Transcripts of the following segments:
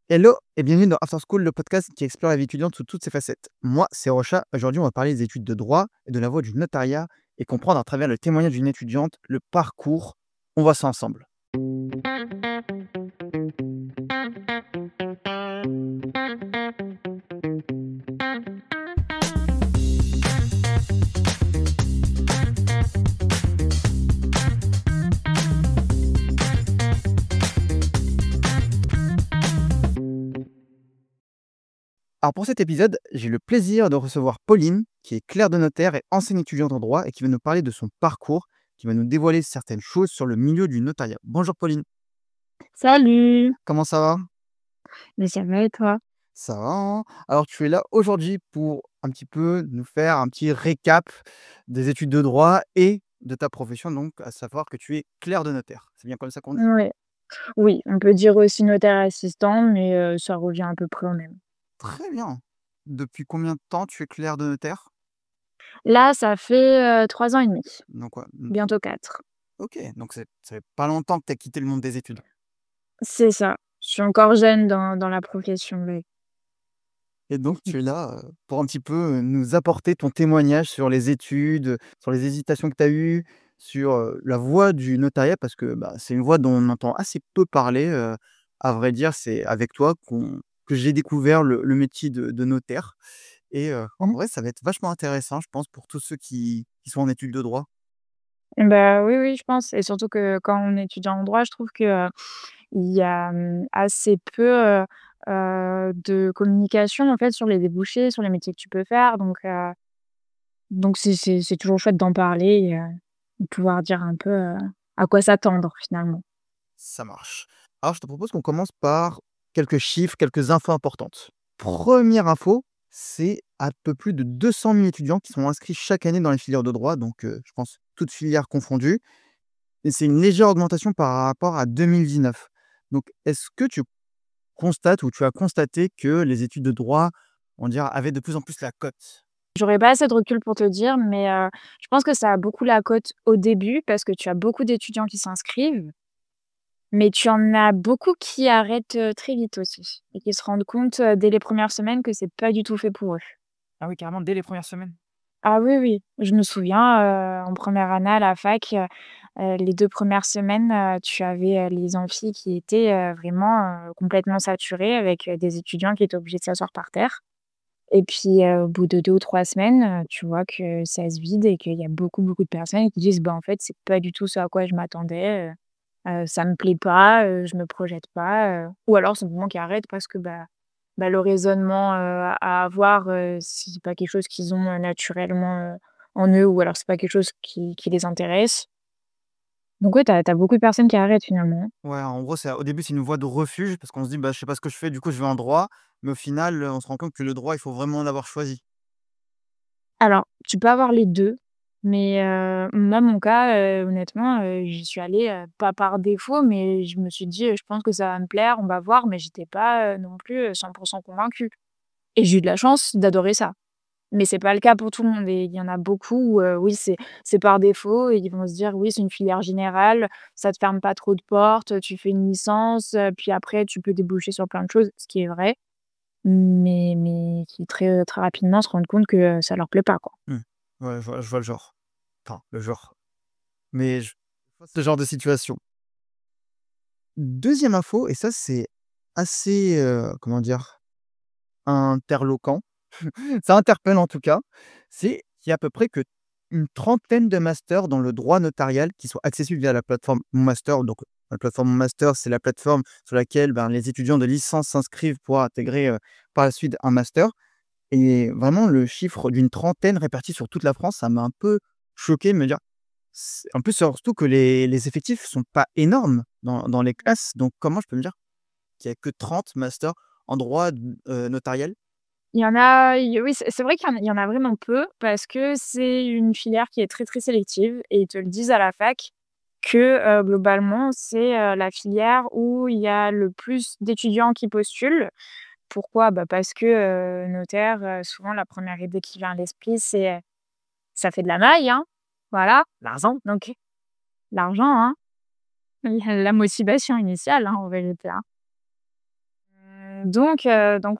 Hello et bienvenue dans After School, le podcast qui explore la vie étudiante sous toutes ses facettes. Moi, c'est Rocha. Aujourd'hui, on va parler des études de droit et de la voie du notariat et comprendre à travers le témoignage d'une étudiante le parcours. On voit ça ensemble. Alors pour cet épisode, j'ai le plaisir de recevoir Pauline, qui est clerc de notaire et ancienne étudiante en droit et qui va nous parler de son parcours, qui va nous dévoiler certaines choses sur le milieu du notariat. Bonjour Pauline, Salut! comment ça va? Mais ça va et toi? Ça va, hein? Alors tu es là aujourd'hui pour un petit peu nous faire un petit récap des études de droit et de ta profession, donc à savoir que tu es clerc de notaire. C'est bien comme ça qu'on dit? Ouais. Oui, on peut dire aussi notaire assistant, mais ça revient à peu près au même. Très bien. Depuis combien de temps tu es clerc de notaire? Là, ça fait, 3 ans et demi, Donc quoi? bientôt 4. OK, donc ça fait pas longtemps que tu as quitté le monde des études. C'est ça. Je suis encore jeune dans la profession, oui. Et donc tu es là, pour un petit peu, nous apporter ton témoignage sur les études, sur les hésitations que tu as eues, sur, la voie du notariat parce que, bah, c'est une voie dont on entend assez peu parler, à vrai dire, c'est avec toi que j'ai découvert le métier de notaire et en Mmh. vrai, ça va être vachement intéressant, je pense, pour tous ceux qui sont en études de droit. Bah, oui, oui, je pense et surtout que quand on étudie en droit, je trouve que, il y a, assez peu, de communication, en fait, sur les débouchés, sur les métiers que tu peux faire donc c'est toujours chouette d'en parler et de pouvoir dire un peu, à quoi s'attendre finalement. Ça marche. Alors je te propose qu'on commence par quelques chiffres, quelques infos importantes. Première info, c'est un peu plus de 200 000 étudiants qui sont inscrits chaque année dans les filières de droit, donc je pense toutes filières confondues et c'est une légère augmentation par rapport à 2019. Donc est-ce que tu constates ou tu as constaté que les études de droit, on dirait, avaient de plus en plus la cote? J'aurais pas assez de recul pour te dire, mais je pense que ça a beaucoup la cote au début parce que tu as beaucoup d'étudiants qui s'inscrivent, mais tu en as beaucoup qui arrêtent, très vite aussi et qui se rendent compte, dès les premières semaines que c'est pas du tout fait pour eux. Ah oui, carrément, dès les premières semaines. Ah oui, oui, je me souviens, en première année à la fac, les 2 premières semaines, tu avais, les amphis qui étaient, vraiment, complètement saturés avec, des étudiants qui étaient obligés de s'asseoir par terre. Et puis, au bout de 2 ou 3 semaines, tu vois que ça se vide et qu'il y a beaucoup, beaucoup de personnes qui disent: «Bah, en fait, c'est pas du tout ce à quoi je m'attendais, ça me plaît pas, je me projette pas», ou alors simplement qui arrêtent parce que, bah, le raisonnement, à avoir, c'est pas quelque chose qu'ils ont, naturellement, en eux ou alors c'est pas quelque chose qui les intéresse. Donc ouais, tu as beaucoup de personnes qui arrêtent finalement. Ouais, en gros, au début, c'est une voie de refuge parce qu'on se dit: «Bah, je sais pas ce que je fais, du coup, je vais en droit». Mais au final, on se rend compte que le droit, il faut vraiment l'avoir choisi. Alors, tu peux avoir les 2, mais moi, mon cas, honnêtement, j'y suis allée, pas par défaut, mais je me suis dit: «Je pense que ça va me plaire, on va voir», mais j'étais pas, non plus, 100 convaincue et j'ai eu de la chance d'adorer ça. Mais c'est pas le cas pour tout le monde et il y en a beaucoup où, oui, c'est par défaut et ils vont se dire: «Oui, c'est une filière générale, ça te ferme pas trop de portes, tu fais une licence, puis après tu peux déboucher sur plein de choses», ce qui est vrai, mais qui très, très rapidement se rendent compte que, ça leur plaît pas, quoi. Mmh. Ouais, je vois le genre. Enfin, le genre. Mais je vois ce genre de situation. Deuxième info et ça, c'est assez, comment dire? Interloquent. Ça interpelle en tout cas. C'est qu'il y a à peu près que une trentaine de masters dans le droit notarial qui sont accessibles via la plateforme Mon Master. Donc la plateforme Mon Master, c'est la plateforme sur laquelle, ben, les étudiants de licence s'inscrivent pour intégrer, par la suite un master et vraiment le chiffre d'une trentaine répartis sur toute la France, ça m'a un peu choqué de me dire en plus, surtout que les effectifs sont pas énormes dans les classes, donc comment je peux me dire qu'il y a que 30 masters en droit notarial? Il y en a il oui, c'est vrai qu'il y en a vraiment peu parce que c'est une filière qui est très, très sélective et ils te le disent à la fac que, globalement, c'est, la filière où il y a le plus d'étudiants qui postulent. Pourquoi? Bah, parce que, notaire, souvent la première idée qui vient à l'esprit, c'est, ça fait de la maille, hein, voilà, l'argent, donc l'argent, hein, la motivation initiale, hein, en vérité, hein. Donc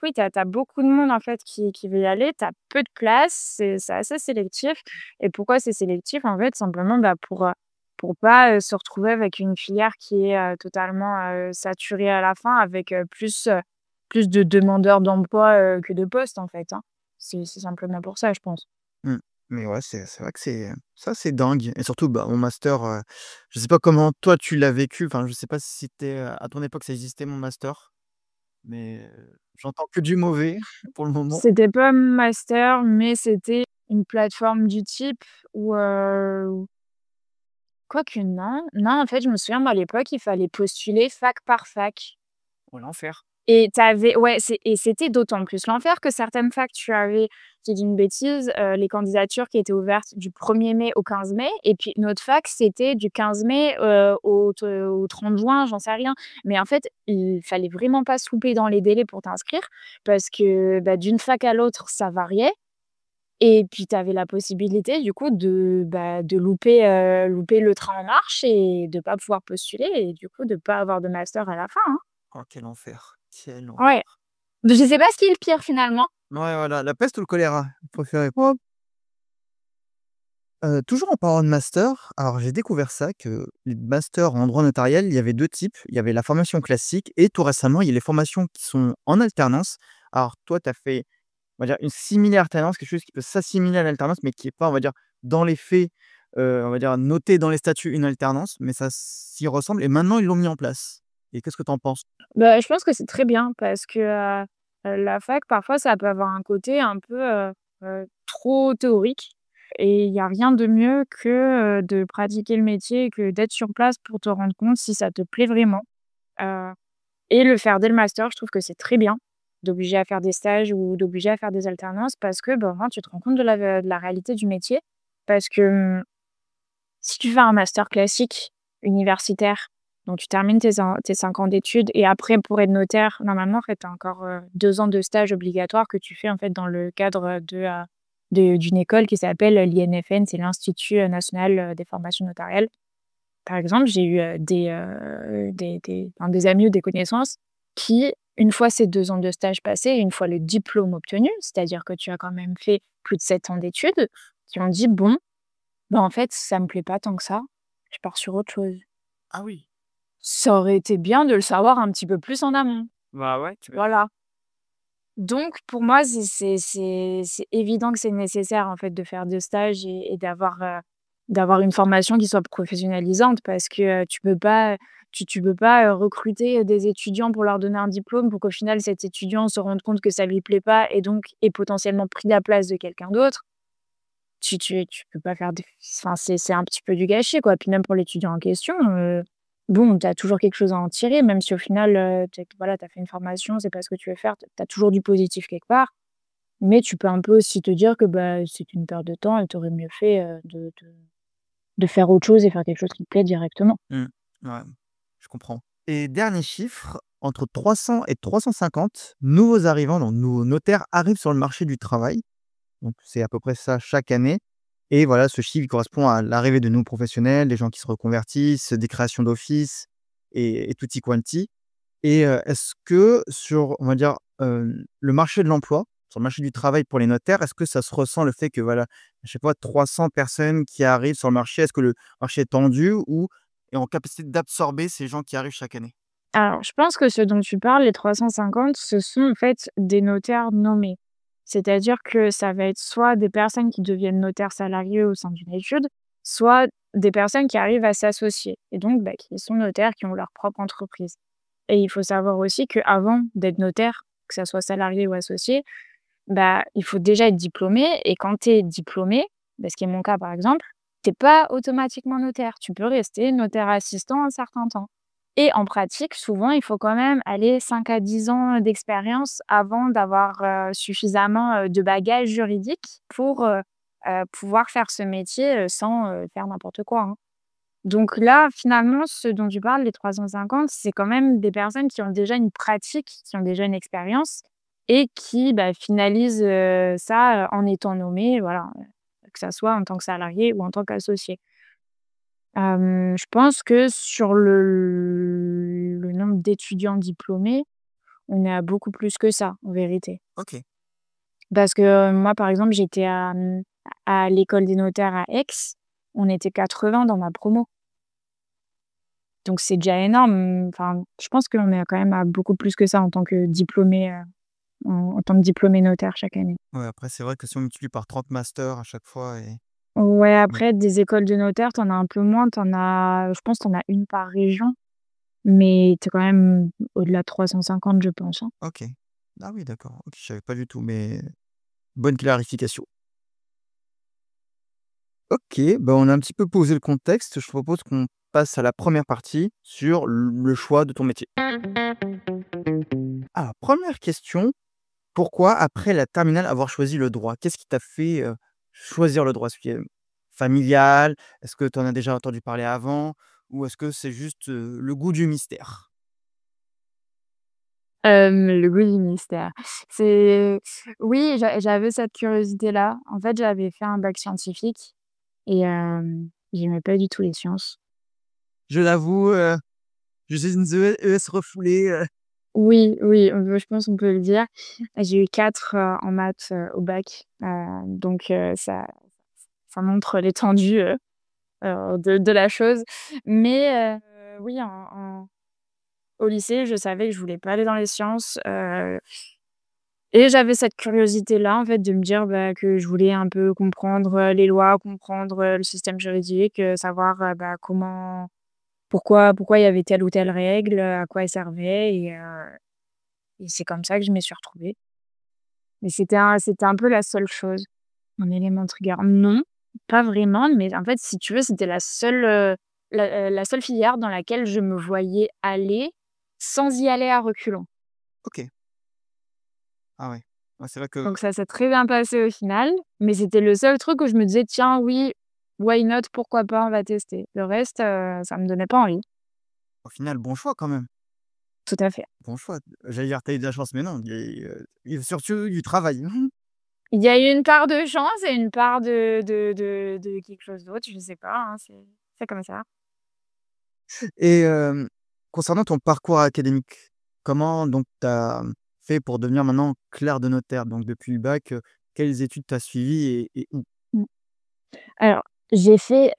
oui, tu as beaucoup de monde, en fait, qui veut y aller. Tu as peu de place, c'est assez sélectif et pourquoi c'est sélectif? En fait, simplement, bah, pour pas, se retrouver avec une filière qui est, totalement, saturée à la fin avec, plus de demandeurs d'emploi, que de postes, en fait, hein. C'est simplement pour ça, je pense. Mmh. Mais ouais, c'est vrai que c'est dingue et surtout, bah, mon master, je sais pas comment toi tu l'as vécu, enfin, je sais pas si c'était, à ton époque ça existait mon master, mais j'entends que du mauvais pour le moment. C'était pas master, mais c'était une plateforme du type où, quoique non, non, en fait, je me souviens, moi, à l'époque, il fallait postuler fac par fac. Oh l'enfer. Et c'était d'autant plus l'enfer que certaines facs, tu avais, je te dis une bêtise, les candidatures qui étaient ouvertes du 1er mai au 15 mai et puis une autre fac, c'était du 15 mai, au 30 juin, j'en sais rien. Mais en fait, il fallait vraiment pas se louper dans les délais pour t'inscrire parce que, bah, d'une fac à l'autre, ça variait et puis tu avais la possibilité du coup de louper le train en marche et de pas pouvoir postuler et du coup de pas avoir de master à la fin, hein. Oh quel enfer, quel Ouais. enfer. Je sais pas ce qui est le pire finalement. Ouais, voilà, la peste ou le choléra? Vous préférez quoi? Toujours en parlant de master, alors j'ai découvert ça que les masters en droit notarial, il y avait 2 types. Il y avait la formation classique et tout récemment, il y a les formations qui sont en alternance. Alors toi, tu as fait, on va dire, une simili alternance, quelque chose qui peut s'assimiler à l'alternance, mais qui est pas, on va dire, dans les faits, on va dire, noté dans les statuts une alternance, mais ça s'y ressemble et maintenant ils l'ont mis en place. Et qu'est-ce que tu en penses? Bah, je pense que c'est très bien parce que, la fac parfois ça peut avoir un côté un peu, trop théorique et il y a rien de mieux que, de pratiquer le métier et que d'être sur place pour te rendre compte si ça te plaît vraiment, heu et le faire dès le master, je trouve que c'est très bien d'obliger à faire des stages ou d'obliger à faire des alternances parce que, bah, au moins tu te rends compte de la réalité du métier. Parce que, si tu fais un master classique universitaire, donc tu termines tes 5 ans d'études et après pour être notaire, normalement, en fait, tu as encore, 2 ans de stage obligatoire que tu fais, en fait, dans le cadre, d'une école qui s'appelle l'INFN, c'est l'Institut, national, des formations notariales. Par exemple, j'ai eu, des amis ou des connaissances qui, une fois ces 2 ans de stage passés, une fois le diplôme obtenu, c'est-à-dire que tu as quand même fait plus de 7 ans d'études, qui ont dit: «Bon, bah, en fait, ça me plaît pas tant que ça, je pars sur autre chose». Ah oui, Ça aurait été bien de le savoir un petit peu plus en amont. bah, ouais, tu m'étonnes. Voilà. Donc pour moi, c'est évident que c'est nécessaire, en fait, de faire des stages et d'avoir une formation qui soit professionnalisante parce que, tu peux pas, recruter, des étudiants pour leur donner un diplôme pour qu'au final cet étudiant se rende compte que ça lui plaît pas et donc ait potentiellement pris la place de quelqu'un d'autre. Tu peux pas faire des enfin, c'est un petit peu du gâchis, quoi. Puis même pour l'étudiant en question, bon, tu as toujours quelque chose à en tirer, même si au final, tu voilà, tu as fait une formation, c'est pas ce que tu veux faire, tu as toujours du positif quelque part. Mais tu peux un peu aussi te dire que, bah, c'est une perte de temps et tu aurais mieux fait, de faire autre chose et faire quelque chose qui te plaît directement. Mmh. Ouais, je comprends et dernier chiffre, entre 300 et 350 nouveaux arrivants, donc nouveaux notaires arrivent sur le marché du travail. Donc c'est à peu près ça chaque année et voilà, ce chiffre il correspond à l'arrivée de nouveaux professionnels, des gens qui se reconvertissent, des créations d'offices et tutti quanti et est-ce que sur, on va dire, le marché de l'emploi, sur le marché du travail pour les notaires, est-ce que ça se ressent le fait que voilà, je sais pas, 300 personnes qui arrivent sur le marché? Est-ce que le marché est tendu ou est en capacité d'absorber ces gens qui arrivent chaque année? Alors, je pense que ce dont tu parles, les 350, ce sont en fait des notaires nommés. C'est-à-dire que ça va être soit des personnes qui deviennent notaires salariés au sein d'une étude, soit des personnes qui arrivent à s'associer et donc bah, qui sont notaires, qui ont leur propre entreprise. Et il faut savoir aussi qu'avant d'être notaire, que ça soit salarié ou associé, bah, il faut déjà être diplômé et quand tu es diplômé, bah, ce qui est mon cas par exemple, tu pas automatiquement notaire. Tu peux rester notaire assistant un certain temps. Et en pratique, souvent, il faut quand même aller 5 à 10 ans d'expérience avant d'avoir, suffisamment, de bagages juridiques pour, pouvoir faire ce métier, sans, faire n'importe quoi, hein. Donc là, finalement, ce dont tu parles, les 350, c'est quand même des personnes qui ont déjà une pratique, qui ont déjà une expérience et qui, bah, finalisent, ça, en étant nommés, voilà, que ça soit en tant que salarié ou en tant qu'associé. Je pense que sur le nombre d'étudiants diplômés, On est à beaucoup plus que ça, en vérité. OK. Parce que, moi, par exemple, j'étais à l'école des notaires à Aix, on était 80 dans ma promo. Donc c'est déjà énorme, enfin, je pense qu'on est quand même à beaucoup plus que ça en tant que diplômé, en tant que diplômé notaire chaque année. Ouais, après, c'est vrai que si on multiplie par 30 masters à chaque fois et Ouais, mmh, après des écoles de notaires, tu en as un peu moins, je pense tu en as une par région, mais tu es quand même au-delà de 350, je pense, hein. OK. Ah oui, d'accord. OK, je savais pas du tout, mais bonne clarification. OK, bah, on a un petit peu posé le contexte. Je propose qu'on passe à la première partie sur le choix de ton métier. Alors, première question, pourquoi après la terminale avoir choisi le droit? Qu'est-ce qui t'a fait, choisir le droit? Est-ce que familial? Est-ce que tu en as déjà entendu parler avant? Ou est-ce que c'est juste, le goût du mystère? Le goût du mystère. C'est Oui, j'avais cette curiosité-là. En fait, j'avais fait un bac scientifique et j'aimais pas du tout les sciences. Je l'avoue, je suis une ES refoulée, Oui, oui, je pense on peut le dire. J'ai eu 4 en maths, au bac, donc ça montre l'étendue, de la chose. Mais oui, au lycée, je savais que je voulais pas aller dans les sciences, et j'avais cette curiosité-là, en fait, de me dire, bah, que je voulais un peu comprendre, les lois, comprendre, le système juridique, savoir, bah, pourquoi il y avait telle ou telle règle, à quoi elle servait et c'est comme ça que je m'y suis retrouvée. Mais c'était un peu la seule chose, mon élément trigger. Non, pas vraiment, mais en fait, si tu veux, c'était la seule filière dans laquelle je me voyais aller sans y aller à reculons. OK. Ah ouais. Ouais, c'est vrai que Donc ça s'est très bien passé au final, mais c'était le seul truc où je me disais: «Tiens, oui, why not? Pourquoi pas? On va tester». Le reste, ça me donnait pas envie. au final, bon choix quand même. Tout à fait. Bon choix. J'allais dire: «Tu as eu de la chance», mais non, il y a surtout du travail. Il y a eu une part de chance et une part de quelque chose d'autre, je sais pas, hein, c'est comme ça. Et concernant ton parcours académique, comment donc tu as fait pour devenir maintenant clerc de notaire? Donc depuis le bac, quelles études tu as suivies et où? Mmh. Alors, j'ai fait,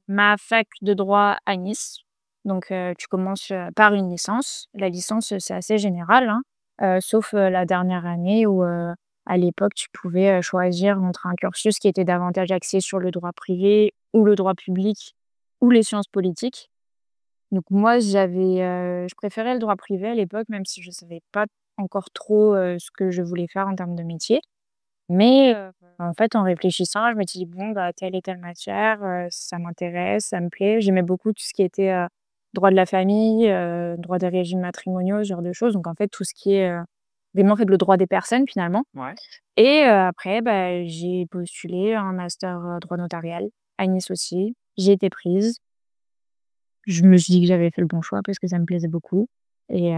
ma fac de droit à Nice. Donc, tu commences, par une licence. La licence, c'est assez général, hein, sauf, la dernière année où, à l'époque, tu pouvais, choisir entre un cursus qui était davantage axé sur le droit privé ou le droit public ou les sciences politiques. Donc moi, je préférais le droit privé à l'époque, même si je ne savais pas encore trop, ce que je voulais faire en termes de métier. Mais en fait, en réfléchissant, je me dis: «Bon, bah, telle et telle matière, ça m'intéresse, ça me plaît». J'aimais beaucoup tout ce qui était, droit de la famille, droit des régimes matrimoniaux, ce genre de choses. Donc en fait, tout ce qui est, vraiment, en fait, le droit des personnes, finalement. Ouais. Et après, bah, j'ai postulé un master, droit notarial à Nice aussi. J'ai été prise. Je me suis dit que j'avais fait le bon choix parce que ça me plaisait beaucoup et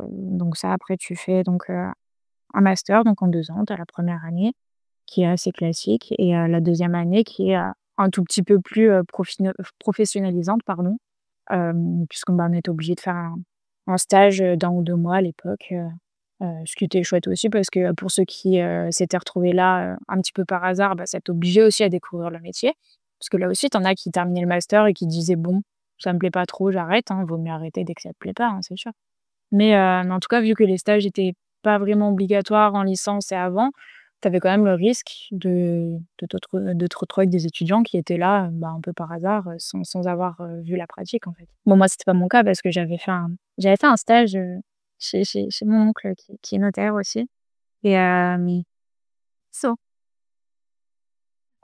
donc ça, après tu fais donc un master, donc en 2 ans. Tu as la première année qui est assez classique et la deuxième année qui est, un tout petit peu plus, professionnalisante, pardon, puisqu'on, bah, on était obligé de faire un stage, d'1 ou 2 mois à l'époque, ce qui était chouette aussi parce que pour ceux qui, s'étaient retrouvés là, un petit peu par hasard, bah, ça t'obligeait aussi à découvrir le métier. Parce que là aussi, tu en as qui terminaient le master et qui disaient: «Bon, ça me plaît pas trop, j'arrête», hein. Vaut mieux arrêter dès que ça te plaît pas, hein, c'est sûr. Mais en tout cas, vu que les stages étaient pas vraiment obligatoires en licence et avant, tu avais quand même le risque de te retrouver avec des étudiants qui étaient là, bah, un peu par hasard, sans avoir, vu la pratique, en fait. Bon, moi, c'était pas mon cas parce que j'avais fait un stage, chez mon oncle qui est notaire aussi et so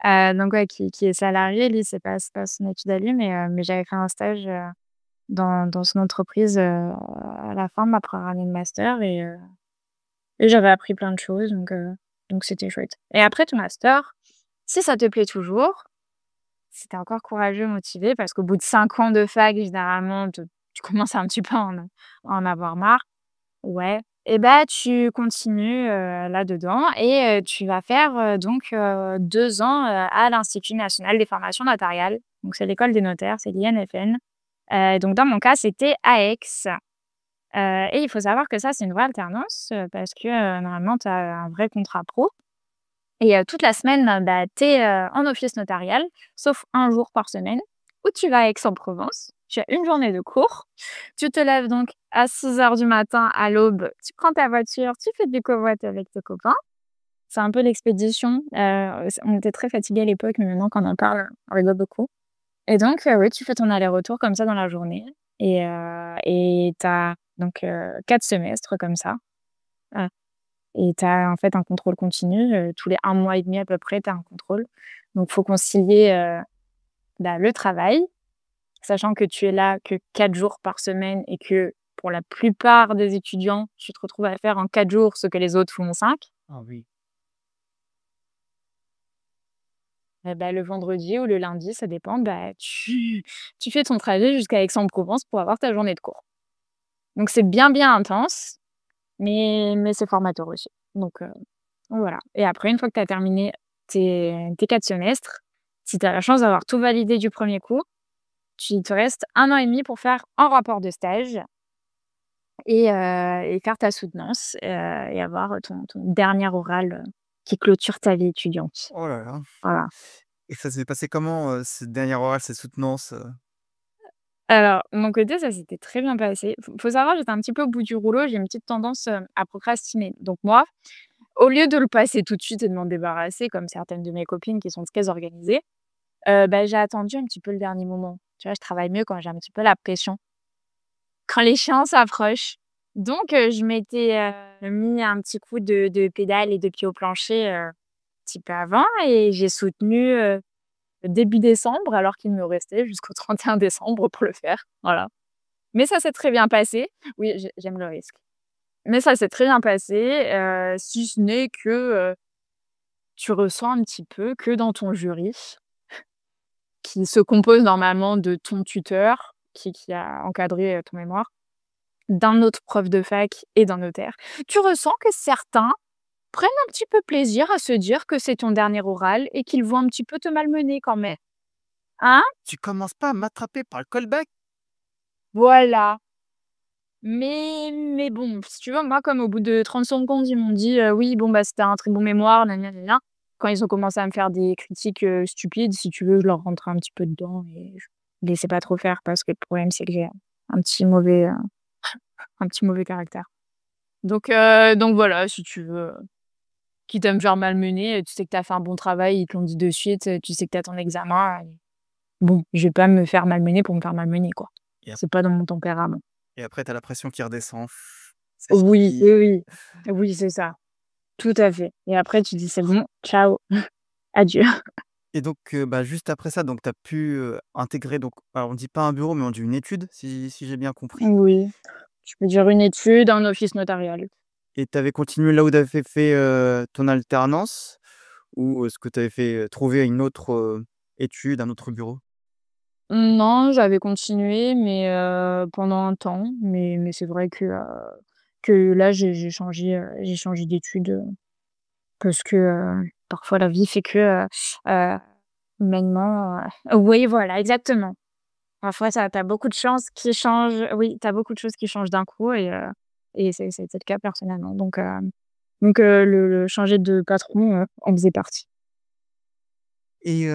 donc ouais, qui est salarié. Lui, c'est pas son étude à lui, mais j'avais fait un stage, dans son entreprise, à la fin de ma première année de master et j'avais appris plein de choses donc c'était chouette. Et après ton master, si ça te plaît toujours, si tu es encore courageux, motivé, parce qu'au bout de 5 ans de fac, généralement, tu commences un petit peu à en avoir marre. Ouais, et bah, tu continues, là-dedans et tu vas faire, donc 2 ans, à l'Institut national des formations notariales. Donc c'est l'école des notaires, c'est l'INFN. Donc dans mon cas, c'était à Aix. Et il faut savoir que ça, c'est une vraie alternance, parce que, normalement, tu as un vrai contrat pro et toute la semaine, bah, tu es, en office notarial, sauf un jour par semaine où tu vas à Aix-en-Provence. Tu as une journée de cours. Tu te lèves donc à 6 heures du matin à l'aube, tu prends ta voiture, tu fais du covoit avec tes copains. C'est un peu l'expédition, on était très fatigués à l'époque, mais maintenant quand on en parle, on rigole beaucoup. Et donc, oui, tu fais ton aller-retour comme ça dans la journée et tu as donc 4 semestres comme ça, heu et tu as en fait un contrôle continu, tous les 1 mois et demi à peu près, tu as un contrôle. Donc faut concilier, bah, le travail, sachant que tu es là que 4 jours par semaine et que pour la plupart des étudiants, tu te retrouves à faire en 4 jours ce que les autres font en 5. Ah oui. Et bah, le vendredi ou le lundi, ça dépend, bah, tu fais ton trajet jusqu'à Aix-en-Provence pour avoir ta journée de cours. Donc c'est bien, bien intense, mais c'est formateur aussi. Donc voilà. Et après, une fois que tu as terminé tes 4 semestres, si tu as la chance d'avoir tout validé du premier coup, il te reste 1 an et demi pour faire un rapport de stage et faire ta soutenance, et avoir ton dernier oral, qui clôture ta vie étudiante. Oh là là. Voilà. Et ça s'est passé comment, cette dernière orale, cette soutenance? Alors, de mon côté, ça s'était très bien passé. Faut savoir, j'étais un petit peu au bout du rouleau, j'ai une petite tendance, à procrastiner. Donc moi, au lieu de le passer tout de suite et de m'en débarrasser comme certaines de mes copines qui sont très organisées, bah, j'ai attendu un petit peu le dernier moment. Tu vois, je travaille mieux quand j'ai un petit peu la pression, quand l'échéance approche. Donc je m'étais, mis un petit coup de pédale et de pied au plancher, un petit peu avant et j'ai soutenu, début décembre alors qu'il me restait jusqu'au 31 décembre pour le faire. Voilà. Mais ça s'est très bien passé. Oui, j'aime le risque. Mais ça s'est très bien passé, si ce n'est que, tu ressens un petit peu que dans ton jury, qui se compose normalement de ton tuteur, qui a encadré, ton mémoire, d'un autre prof de fac et d'un notaire, tu ressens que certains prennent un petit peu plaisir à se dire que c'est ton dernier oral et qu'ils vont un petit peu te malmener quand même. Hein? Tu commences pas à m'attraper par le callback? Voilà. Mais bon, si tu veux, moi, comme au bout de 30 secondes, ils m'ont dit: «Oui, bon, bah, c'était un très bon mémoire, nia nia nia nia». Quand ils ont commencé à me faire des critiques, stupides, si tu veux, je leur rentrais un petit peu dedans et je laissais pas trop faire parce que le problème, c'est que j'ai un petit mauvais caractère. Donc voilà, si tu veux, quitte à me faire malmener, tu sais que tu as fait un bon travail, ils te l'ont dit de suite, tu sais que tu as ton examen, bon, je vais pas me faire malmener pour me faire malmener, quoi. Et ap C'est pas dans mon tempérament. et après tu as la pression qui redescend. C'est Oui, fini. oui, oui. Oui, c'est ça. Tout à fait et après tu dis: «C'est bon, ciao, adieu». Et donc, bah, juste après ça, donc tu as pu, intégrer donc alors on dit pas un bureau, mais on dit une étude, si j'ai bien compris? Oui, je peux dire une étude, un office notarial. Et tu avais continué là où tu avais fait, ton alternance? Ou est-ce que tu avais fait, trouvé une autre, étude, un autre bureau? Non, j'avais continué mais pendant un temps, mais c'est vrai que là j'ai changé d'études, parce que, parfois la vie fait que, maintenant, oui, voilà, exactement. Parfois ça tu as beaucoup de chances qui changent oui, tu as beaucoup de choses qui changent d'un coup et c'était le cas personnellement donc le changer de patron, en faisait partie. Et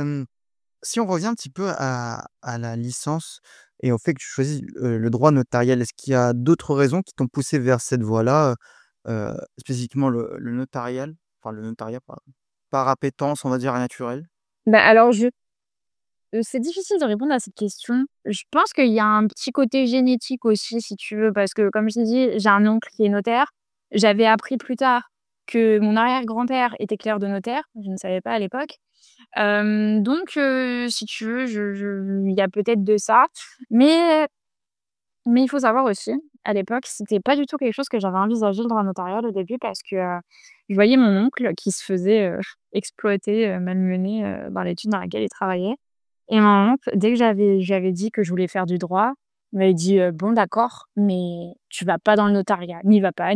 si on revient un petit peu à la licence et au fait que tu choisis, le droit notarial, est-ce qu'il y a d'autres raisons qui t'ont poussé vers cette voie-là, spécifiquement le notarial? Enfin le notariat par appétence, on va dire, naturelle? Bah, alors c'est difficile de répondre à cette question. Je pense qu'il y a un petit côté génétique aussi si tu veux, parce que comme je t'ai dit, j'ai un oncle qui est notaire. J'avais appris plus tard que mon arrière-grand-père était clerc de notaire, je ne savais pas à l'époque. Donc si tu veux, je il y a peut-être de ça, mais mais il faut savoir aussi, à l'époque, c'était pas du tout quelque chose que j'avais envisagé le droit notarial au début parce que, je voyais mon oncle qui se faisait, exploiter, malmener, dans l'étude dans laquelle il travaillait et mon oncle, dès que j'avais dit que je voulais faire du droit, il m'avait dit: «Bon d'accord, mais tu vas pas dans le notariat. N'y va pas,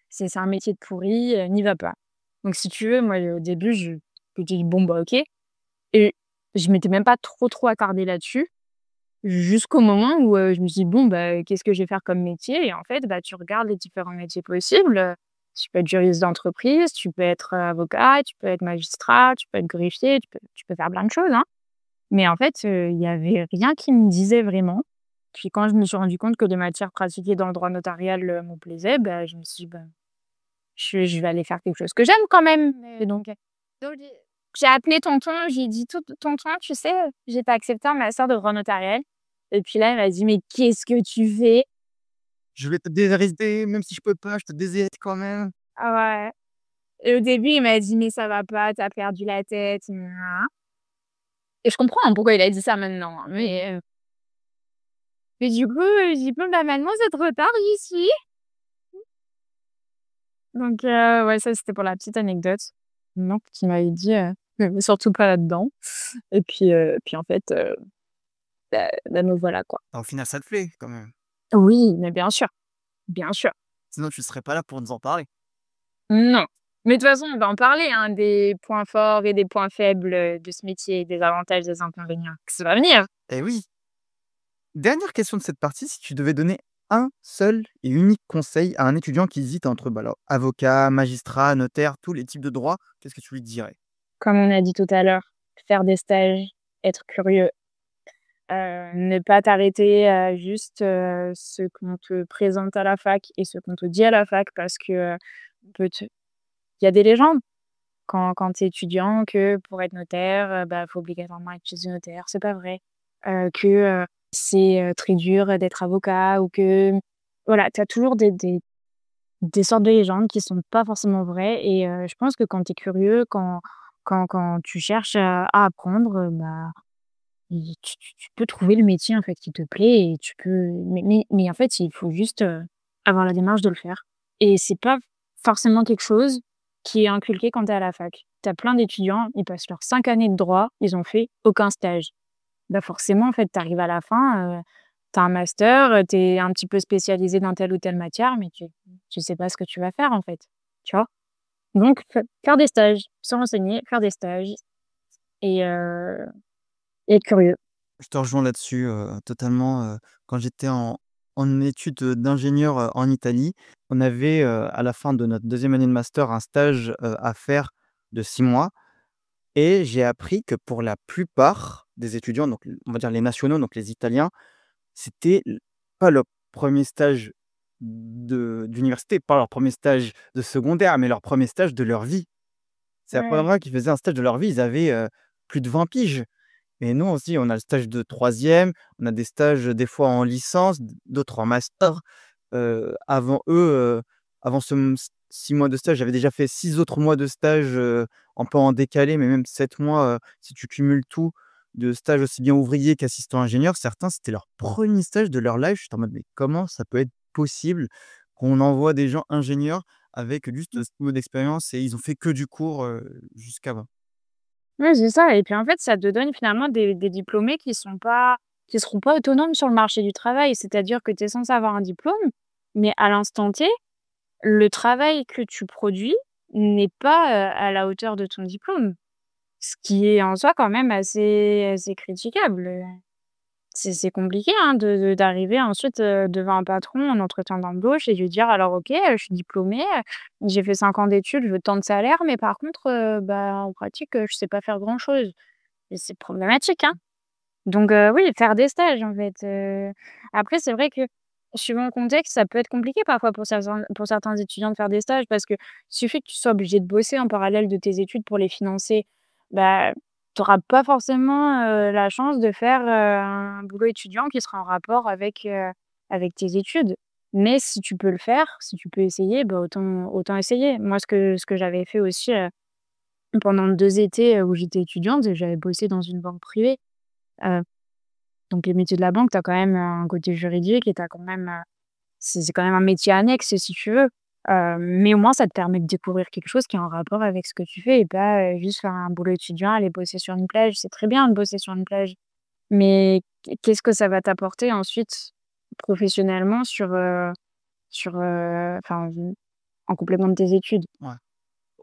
c'est un métier de pourri, n'y va pas». Donc si tu veux, moi, au début, je dit: «Bon, bah, OK» et je m'étais même pas trop attardée là-dessus. jusqu'au moment où, je me suis dit: «Bon, bah, qu'est-ce que je vais faire comme métier?» Et en fait, bah, tu regardes les différents métiers possibles, tu peux être juriste d'entreprise, tu peux être, avocat, tu peux être magistrat, tu peux être greffier, tu peux faire plein de choses, hein. Mais en fait, il y avait rien qui me disait vraiment. Puis quand je me suis rendu compte que les matières pratiquées dans le droit notarial, me plaisaient, bah, je me suis dit: «Bah, je vais aller faire quelque chose que j'aime quand même». Donc j'ai appelé tonton, j'ai dit: Tonton, tu sais, j'ai pas accepté un master de droit notarial». Et puis là, il m'a dit: «Mais qu'est-ce que tu fais?» Je vais te déshéréditer, même si je peux pas, je te déshérite quand même. Ah ouais. Et au début, il m'a dit: «Mais ça va pas, tu as perdu la tête, nin nin et je comprends, hein, pourquoi il a dit ça maintenant, hein, mais du coup, j'ai dit: «Bon, bah, maintenant c'est trop tard, j'y suis». Donc ouais, ça, c'était pour la petite anecdote. Donc qui m'avait dit, «Mais surtout pas là-dedans». Et puis en fait, bah, me voilà, quoi. Au final, ça te plaît quand même. Oui, mais bien sûr, bien sûr. Sinon, tu serais pas là pour nous en parler. Non, mais de toute façon, on va en parler, hein, des points forts et des points faibles, de ce métier, des avantages, des inconvénients. Ça va venir. Eh oui! Dernière question de cette partie, si tu devais donner un seul et unique conseil à un étudiant qui hésite entre, bah, alors, avocat, magistrat, notaire, tous les types de droits, qu'est-ce que tu lui dirais? Comme on a dit tout à l'heure, faire des stages, être curieux, ne pas t'arrêter à juste, ce qu'on te présente à la fac et ce qu'on te dit à la fac parce que, on peut te il y a des légendes quand tu es étudiant que pour être notaire, bah, faut obligatoirement être chez un notaire. C'est pas vrai. Que, c'est, très dur, d'être avocat ou que voilà, tu as toujours des sortes de légendes qui sont pas forcément vraies et je pense que quand tu es curieux, quand tu cherches, à apprendre, bah, tu peux trouver le métier, en fait, qui te plaît et tu peux mais en fait, il faut juste, avoir la démarche de le faire et c'est pas forcément quelque chose qui est inculqué quand tu es à la fac. Tu as plein d'étudiants, ils passent leurs 5 années de droit, ils ont fait aucun stage. Bah, forcément, en fait, tu arrives à la fin, tu as un master, tu es un petit peu spécialisé dans telle ou telle matière, mais tu sais pas ce que tu vas faire, en fait, tu vois? Donc faire des stages, se renseigner, faire des stages et être curieux. Je te rejoins là-dessus, totalement, quand j'étais en études, d'ingénieur, en Italie, on avait, à la fin de notre deuxième année de master, un stage, à faire de 6 mois et j'ai appris que pour la plupart des étudiants, donc on va dire les nationaux, donc les Italiens, c'était l pas leur premier stage d'université, pas leur premier stage de secondaire, mais leur premier stage de leur vie. C'est la première Ouais. fois qu'ils faisaient un stage de leur vie, ils avaient, plus de 20 piges. Et nous aussi, on a le stage de troisième, on a des stages, des fois en licence, d'autres en master. Avant eux, avant ce 6 mois de stage, j'avais déjà fait 6 autres mois de stage, un peu en décalé, mais même 7 mois, si tu cumules tout, de stage aussi bien ouvrier qu'assistant ingénieur. Certains, c'était leur premier stage de leur life. J'étais en mode: «Mais comment ça peut être possible qu'on envoie des gens ingénieurs avec juste ce niveau d'expérience?» et ils ont fait que du cours, jusqu'à 20. Ouais, c'est ça et puis, en fait, ça te donne finalement des diplômés qui seront pas autonomes sur le marché du travail. C'est-à-dire que tu es censé avoir un diplôme, mais à l'instant T, le travail que tu produis n'est pas, à la hauteur de ton diplôme. Ce qui est en soi quand même assez critiquable, c'est compliqué, hein, d'arriver ensuite, devant un patron en entretien d'embauche et lui dire: «Alors OK, je suis diplômée, j'ai fait 5 ans d'études, je veux tant de salaire, mais par contre, bah, en pratique, je sais pas faire grand chose». Et c'est problématique, hein. Donc oui, faire des stages, en fait, après c'est vrai que suivant le contexte, ça peut être compliqué parfois pour certains étudiants de faire des stages parce que suffit que tu sois obligé de bosser en parallèle de tes études pour les financer, bah, tu auras pas forcément, la chance de faire, un boulot étudiant qui sera en rapport avec tes études. Mais si tu peux le faire, si tu peux essayer, bah, autant essayer. Moi, ce que j'avais fait aussi, pendant 2 étés, où j'étais étudiante, j'avais bossé dans une banque privée. Heu, donc les métiers de la banque, tu as quand même un côté juridique et tu as quand même, c'est quand même un métier annexe si tu veux. Mais au moins ça te permet de découvrir quelque chose qui est en rapport avec ce que tu fais et pas, juste faire un boulot étudiant, aller bosser sur une plage. C'est très bien de bosser sur une plage, mais qu'est-ce que ça va t'apporter ensuite professionnellement enfin, en complément de tes études? Ouais,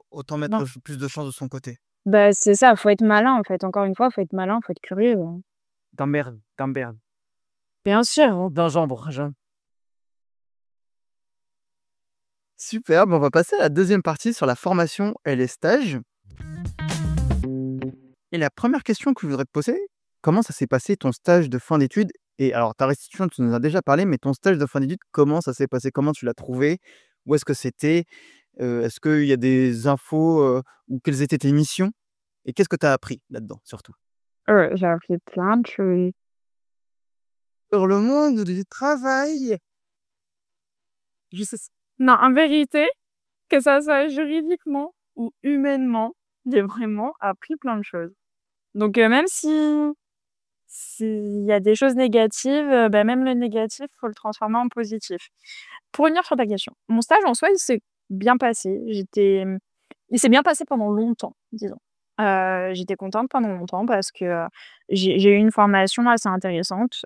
autant mettre, Non. plus de chance de son côté. Bah, c'est ça, faut être malin en fait. Encore une fois, faut être malin, faut être curieux, hein. T'emmerdes, t'emmerdes. Bien sûr. Gingembre, super, bah, on va passer à la deuxième partie sur la formation et les stages. Et la première question que je voudrais te poser, comment ça s'est passé ton stage de fin d'études? Et alors ta restitution, tu nous as déjà parlé, mais ton stage de fin d'études, comment ça s'est passé? Comment tu l'as trouvé? Où est-ce que c'était? Est-ce qu'il y a des infos, ou quelles étaient tes missions? Et qu'est-ce que tu as appris là-dedans, surtout? J'ai appris plein de choses. Sur le monde du travail. Je sais Non, en vérité, que ça soit juridiquement ou humainement, j'ai vraiment appris plein de choses. Donc, même si s'il y a des choses négatives, bah, même le négatif, faut le transformer en positif. Pour revenir sur ta question, mon stage en soi, il s'est bien passé. Il s'est bien passé pendant longtemps, disons. J'étais contente pendant longtemps parce que, j'ai eu une formation assez intéressante,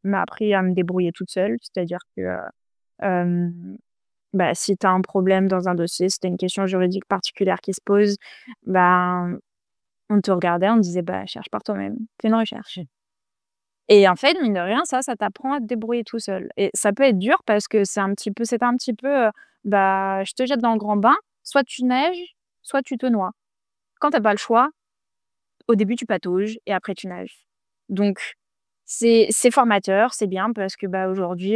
m'a appris à me débrouiller toute seule. C'est-à-dire que, hem, bah, si tu as un problème dans un dossier, si tu as une question juridique particulière qui se pose, ben, on te regardait, on te disait: «Bah, cherche par toi-même, fais une recherche». Et en fait, mine de rien, ça t'apprend à te débrouiller tout seul et ça peut être dur parce que c'était un petit peu, bah, je te jette dans le grand bain, soit tu nages, soit tu te noies. Quand tu as pas le choix, au début tu patauges et après tu nages. Donc c'est formateur, c'est bien parce que, bah, aujourd'hui,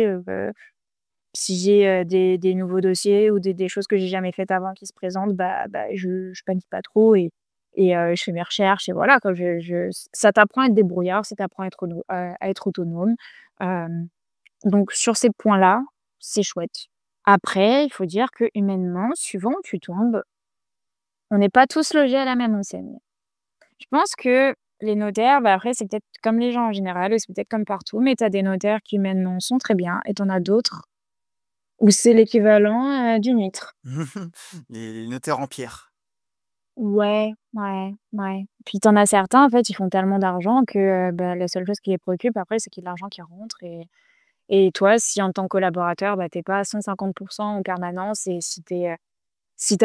si j'ai, des nouveaux dossiers ou des choses que j'ai jamais faites avant qui se présentent, bah, je panique pas trop et je fais mes recherches et voilà quoi. Je Ça t'apprend à être débrouillard, ça t'apprend à être autonome. Hem, donc sur ces points-là, c'est chouette. Après, il faut dire que humainement, suivant où tu tombes, on n'est pas tous logés à la même enseigne. Je pense que les notaires, bah, après c'est peut-être comme les gens en général, c'est peut-être comme partout, mais tu as des notaires qui humainement sont très bien et tu en as d'autres où c'est l'équivalent, d'une huître. Les notaires en pierre. Ouais, ouais, ouais. Puis tu en as certains, en fait, ils font tellement d'argent que, bah, la seule chose qui les préoccupe après, c'est qu'il y ait de l'argent qui rentre et toi, si en tant que collaborateur, bah, tu es pas à 150 en permanence et si tu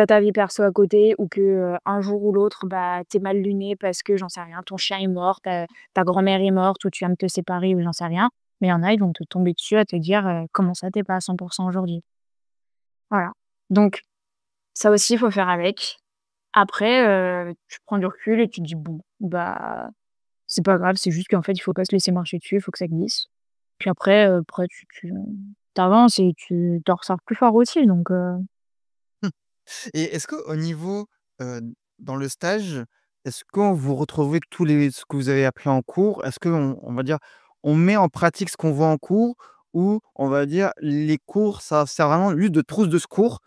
as ta vie perso à côté ou que, un jour ou l'autre, bah, tu es mal luné parce que, j'en sais rien, ton chien est mort, ta grand-mère est morte ou tu viens de te séparer ou j'en sais rien. Mais il y en a, ils vont te tomber dessus à te dire, «Comment ça, tu es pas à 100 aujourd'hui?» Voilà. Donc ça aussi, il faut faire avec. Après, tu prends du recul et tu te dis: «Bon, bah, c'est pas grave, c'est juste qu'en fait, il faut pas se laisser marcher dessus, il faut que ça glisse». Puis après, après tu avances et tu t'en ressors plus fort aussi donc Et est-ce qu'au niveau, dans le stage, est-ce qu'on vous retrouvez tous les ce que vous avez appris en cours? Est-ce qu'on va dire, on met en pratique ce qu'on voit en cours? Ou on va dire, les cours, ça sert vraiment juste de trousse de secours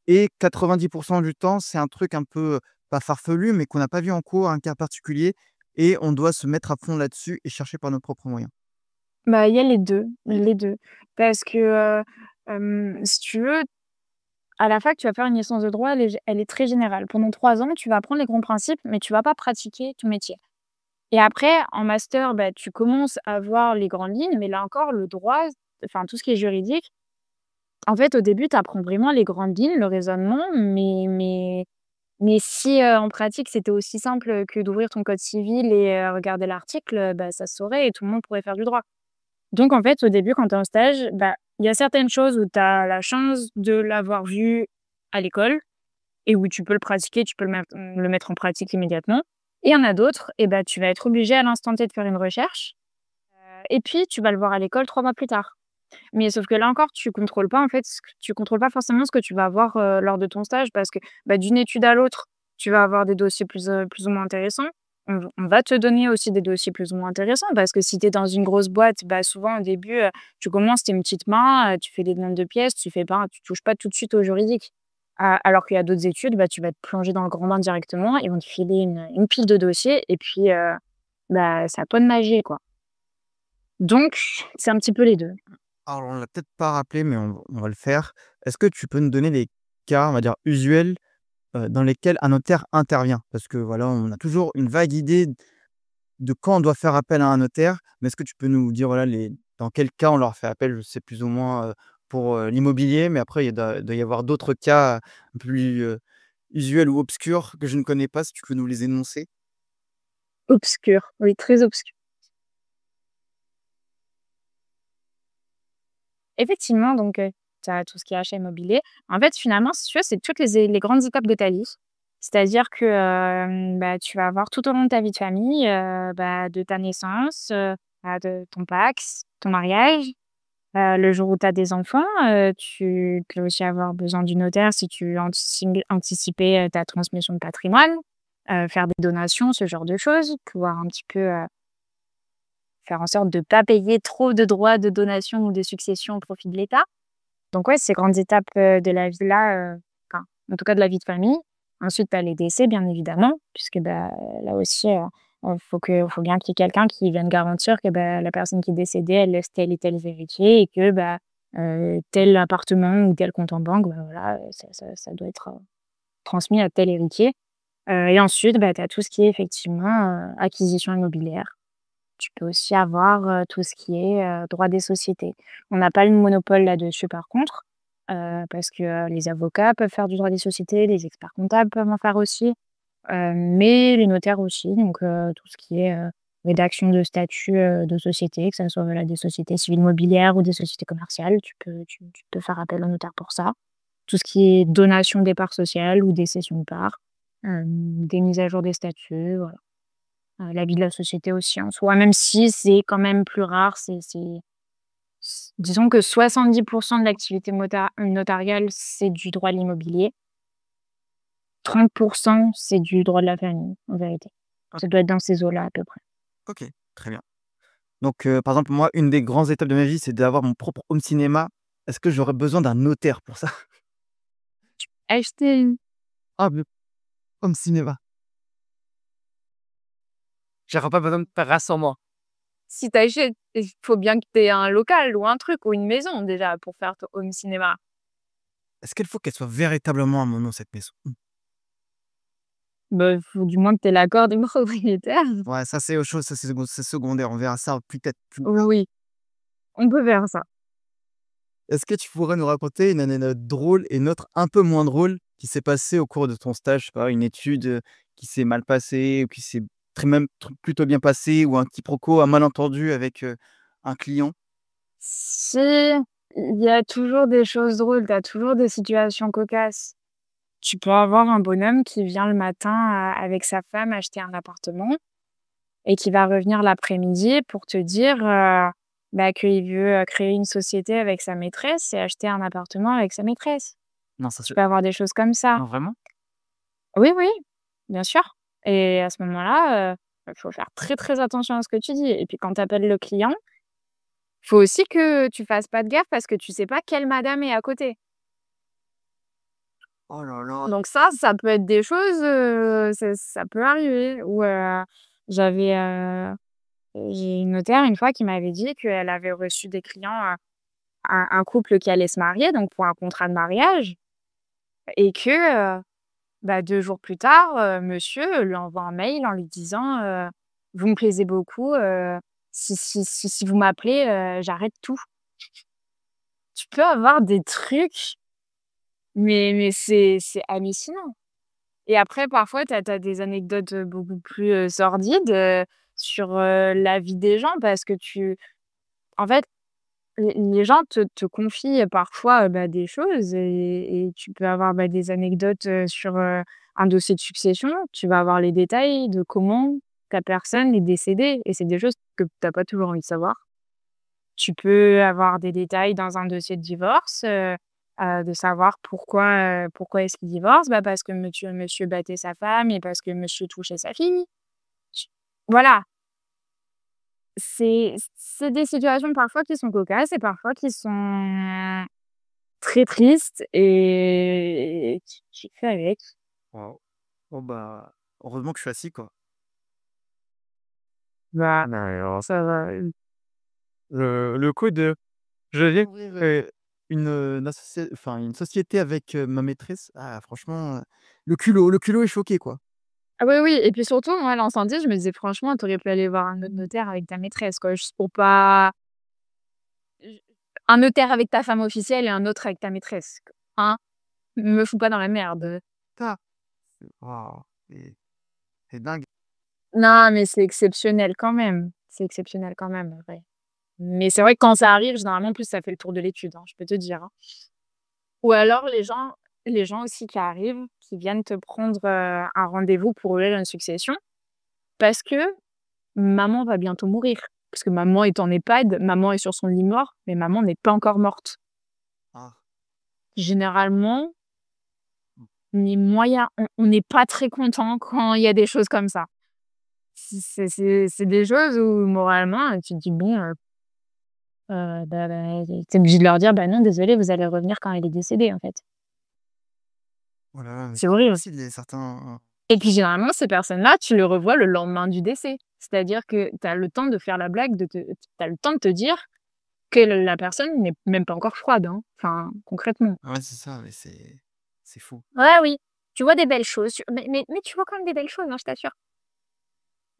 et 90 du temps, c'est un truc un peu, pas farfelu, mais qu'on n'a pas vu en cours, un cas particulier et on doit se mettre à fond là-dessus et chercher par nos propres moyens? bah, il y a les 2, les 2. Parce que, si tu veux, à la fac, tu vas faire une licence de droit, elle est très générale. Pendant 3 ans, tu vas apprendre les grands principes, mais tu vas pas pratiquer ton métier. Et après, en master, bah, tu commences à voir les grandes lignes, mais là encore, le droit, enfin tout ce qui est juridique, en fait, au début, tu apprends vraiment les grandes lignes, le raisonnement, mais si, en pratique, c'était aussi simple, que d'ouvrir ton code civil et regarder l'article, bah, ça se saurait et tout le monde pourrait faire du droit. Donc en fait, au début, quand tu es en stage, bah, il y a certaines choses où tu as la chance de l'avoir vu à l'école et où tu peux le pratiquer, tu peux le mettre en pratique immédiatement. Et il y en a d'autres et bah, tu vas être obligé à l'instant T de faire une recherche, et puis tu vas le voir à l'école 3 mois plus tard. Mais sauf que là encore, tu contrôles pas en fait tu contrôles pas forcément ce que tu vas avoir, lors de ton stage parce que, bah, d'une étude à l'autre, tu vas avoir des dossiers plus ou moins intéressants. On va te donner aussi des dossiers plus ou moins intéressants parce que si tu es dans une grosse boîte, bah, souvent au début, tu commences, tu es une petite main, tu fais des demandes de pièces, tu touches pas tout de suite au juridique. Alors qu'il y a d'autres études, bah, tu vas te plonger dans le grand bain directement, ils vont te filer une pile de dossiers et puis, bah, c'est à toi de nager, quoi. Donc c'est un petit peu les 2. Alors on l'a peut-être pas rappelé, mais on va le faire. Est-ce que tu peux nous donner les cas, on va dire usuels, dans lesquels un notaire intervient? Parce que voilà, on a toujours une vague idée de quand on doit faire appel à un notaire, mais est-ce que tu peux nous dire, voilà, dans quel cas on leur fait appel? Je sais plus ou moins, pour, l'immobilier, mais après il doit y avoir d'autres cas, plus, usuels ou obscurs que je ne connais pas, si tu peux nous les énoncer? Obscur, oui, très obscur. Effectivement, donc tu as tout ce qui est achat immobilier. En fait, finalement, si tu veux, c'est toutes les grandes étapes de ta vie. C'est-à-dire que, bah, tu vas avoir tout au long de ta vie de famille, bah, de ta naissance, de ton PACS, ton mariage, le jour où tu as des enfants, tu peux aussi avoir besoin du notaire si tu anticipais, ta transmission de patrimoine, faire des donations, ce genre de choses, pouvoir un petit peu, faire en sorte de pas payer trop de droits de donation ou de succession au profit de l'État. Donc ouais, ces grandes étapes, de la vie-là, enfin, en tout cas de la vie de famille. Ensuite, tu as les décès, bien évidemment, puisque, bah, là aussi, faut bien qu'il y ait quelqu'un qui vienne garantir que, bah, la personne qui est décédée, elle laisse tel et tel héritiers et que, bah, tel appartement ou tel compte en banque, bah, voilà, ça doit être, transmis à tel héritier. Et ensuite, bah, tu as tout ce qui est effectivement, acquisition immobilière. Tu peux aussi avoir, tout ce qui est, droit des sociétés. On n'a pas le monopole là-dessus par contre, parce que, les avocats peuvent faire du droit des sociétés, les experts comptables peuvent en faire aussi, mais les notaires aussi. Donc, tout ce qui est, rédaction de statuts, de société, que ça soit, voilà, des sociétés civiles mobilières ou des sociétés commerciales, tu peux faire appel au notaire pour ça. Tout ce qui est donation des parts sociales ou des cessions de parts, des mises à jour des statuts, voilà. La vie de la société aussi en soi, même si c'est quand même plus rare, disons que 70 de l'activité notariale, c'est du droit de l'immobilier. 30 c'est du droit de la famille, en vérité. OK, Ça doit être dans ces eaux-là, à peu près. OK, très bien. Donc, par exemple, moi, une des grandes étapes de ma vie, c'est d'avoir mon propre home cinéma. Est-ce que j'aurais besoin d'un notaire pour ça? Acheter une Ah, mais home cinéma. J'aurais pas besoin de faire rassemblement. Si tu achètes, il faut bien que tu aies un local ou un truc ou une maison déjà pour faire ton home cinéma. Est-ce qu'il faut qu'elle soit véritablement à mon nom, cette maison? Bah, il faut du moins que tu aies l'accord du propriétaire. Ouais, ça, c'est autre chose, ça, c'est secondaire. On verra ça peut-être plus tard. Oui, on peut faire ça. Est-ce que tu pourrais nous raconter une anecdote drôle et une autre un peu moins drôle qui s'est passée au cours de ton stage? Je sais pas, une étude, qui s'est mal passée ou qui s'est plutôt bien passée ou un quiproquo, un malentendu avec, un client? Si, il y a toujours des choses drôles, tu as toujours des situations cocasses. Tu peux avoir un bonhomme qui vient le matin, avec sa femme acheter un appartement et qui va revenir l'après-midi pour te dire, bah, qu'il veut, créer une société avec sa maîtresse et acheter un appartement avec sa maîtresse. Non, ça Tu se peux avoir des choses comme ça. non, vraiment? Oui, oui, bien sûr, et à ce moment-là, il faut faire très, très attention à ce que tu dis et puis quand tu appelles le client, faut aussi que tu fasses pas de gaffe parce que tu sais pas quelle madame est à côté. Oh là là! Donc ça peut être des choses, ça peut arriver ou j'avais, j'ai une notaire une fois qui m'avait dit qu'elle avait reçu des clients, un couple qui allait se marier, donc pour un contrat de mariage et que, bah, 2 jours plus tard, monsieur lui envoie un mail en lui disant, «Vous me plaisez beaucoup, si vous m'appelez, j'arrête tout». Tu peux avoir des trucs, mais c'est hallucinant. Et après, parfois, tu as des anecdotes, beaucoup plus, sordides, sur, la vie des gens parce que en fait, les gens te confient parfois, bah, des choses et tu peux avoir, bah, des anecdotes, sur, un dossier de succession. Tu vas avoir les détails de comment ta personne est décédée et c'est des choses que tu as pas toujours envie de savoir. Tu peux avoir des détails dans un dossier de divorce, de savoir pourquoi est-ce qu'il divorce? Bah, parce que monsieur battait sa femme et parce que monsieur touchait sa fille. Tu Voilà, c'est des situations parfois qui sont cocasses et parfois qui sont très tristes et tu fais avec. Waouh! Oh bah, heureusement que je suis assis, quoi. Bah, non, alors ça va, Le coup de je viens d'ouvrir, une société avec, ma maîtresse. Ah franchement, le culot est choqué, quoi. ah oui, oui et puis surtout, moi, l'incendie, je me disais: «Franchement, tu aurais pu aller voir un autre notaire avec ta maîtresse, quoi, juste pour pas». J Un notaire avec ta femme officielle et un autre avec ta maîtresse, hein? Me fous pas dans la merde. Ça, waouh, c'est dingue. Non, mais c'est exceptionnel quand même. C'est exceptionnel quand même, en vrai. Mais c'est vrai que quand ça arrive, généralement, en plus, ça fait le tour de l'étude, hein, je peux te dire, hein. Ou alors les gens aussi qui arrivent, qui viennent te prendre, un rendez-vous pour ouvrir une succession parce que maman va bientôt mourir. Parce que maman est en EHPAD, maman est sur son lit mort, mais maman n'est pas encore morte. Ah. Généralement, les moyens on n'est pas très content quand il y a des choses comme ça. C'est des choses où moralement, tu te dis: «Bon, tu es obligé de leur dire: "Bah non, désolé, vous allez revenir quand elle est décédée, en fait"». Oh là là, mais C'est c'est horrible. difficile les certains Et puis généralement, ces personnes-là, tu les revois le lendemain du décès. C'est-à-dire que tu as le temps de faire la blague, tu as le temps de te dire que la personne n'est même pas encore froide, hein, enfin, concrètement. ouais, c'est ça, mais c'est fou. Ouais, oui, tu vois des belles choses, mais tu vois quand même des belles choses, hein, je t'assure.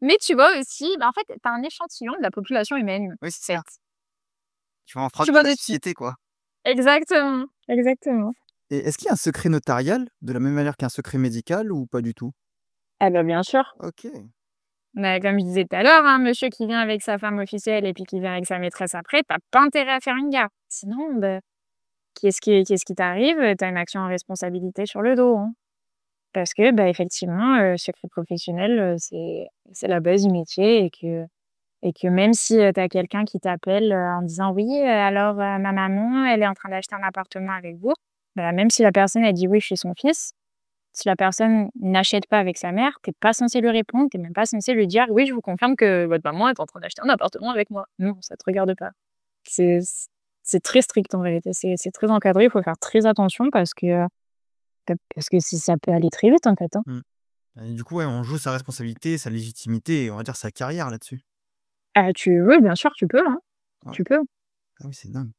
Mais tu vois aussi, bah, en fait, tu as un échantillon de la population humaine, en Oui, c'est ça. fait. Tu vois un Tu fragment vois de la des société, quoi. exactement, exactement. Et est-ce qu'il y a un secret notarial, de la même manière qu'un secret médical ou pas du tout? Ah bah, bien sûr. OK. Bah, comme je disais tout à l'heure, hein, monsieur qui vient avec sa femme officielle et puis qui vient avec sa maîtresse après, tu pas intérêt à faire une gaffe. Sinon, bah, qu'est-ce qui t'arrive? Tu une action en responsabilité sur le dos, hein. Parce que, bah, effectivement, secret professionnel, c'est la base du métier et que même si, tu as quelqu'un qui t'appelle, en disant: «Oui, alors, ma maman, elle est en train d'acheter un appartement avec vous», bah, même si la personne, elle dit: «Oui» chez son fils, si la personne n'achète pas avec sa mère, tu pas censé lui répondre, tu même pas censé lui dire: «Oui, je vous confirme que votre maman est en train d'acheter un appartement avec moi». Non, ça te regarde pas. C'est c'est très strict en vérité, c'est très encadré, il faut faire très attention parce que si ça peut aller très vite en fait, hein. Mmh. Et du coup, ouais, on joue sa responsabilité, sa légitimité et on va dire sa carrière là-dessus. Ah oui, bien sûr, tu peux, hein, Ouais. tu peux. Ah oui, c'est dingue.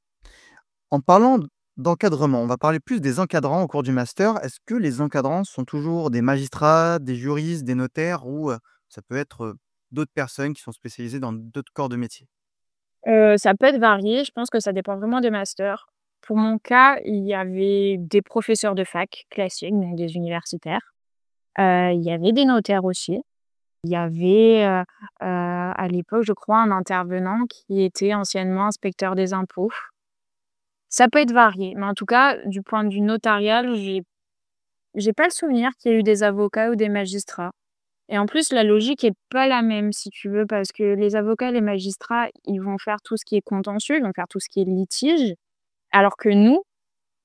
En parlant d'encadrement, on va parler plus des encadrants au cours du master. Est-ce que les encadrants sont toujours des magistrats, des juristes, des notaires ou, ça peut être, d'autres personnes qui sont spécialisées dans d'autres corps de métier? Ça peut être varié, je pense que ça dépend vraiment des masters. Pour mon cas, il y avait des professeurs de fac classiques, donc des universitaires. Il y avait des notaires aussi. Il y avait, à l'époque, je crois, un intervenant qui était anciennement inspecteur des impôts. Ça peut être varié, mais en tout cas, du point de vue notarial, j'ai pas le souvenir qu'il y ait eu des avocats ou des magistrats. Et en plus, la logique est pas la même, si tu veux, parce que les avocats et les magistrats, ils vont faire tout ce qui est contentieux, ils vont faire tout ce qui est litige, alors que nous,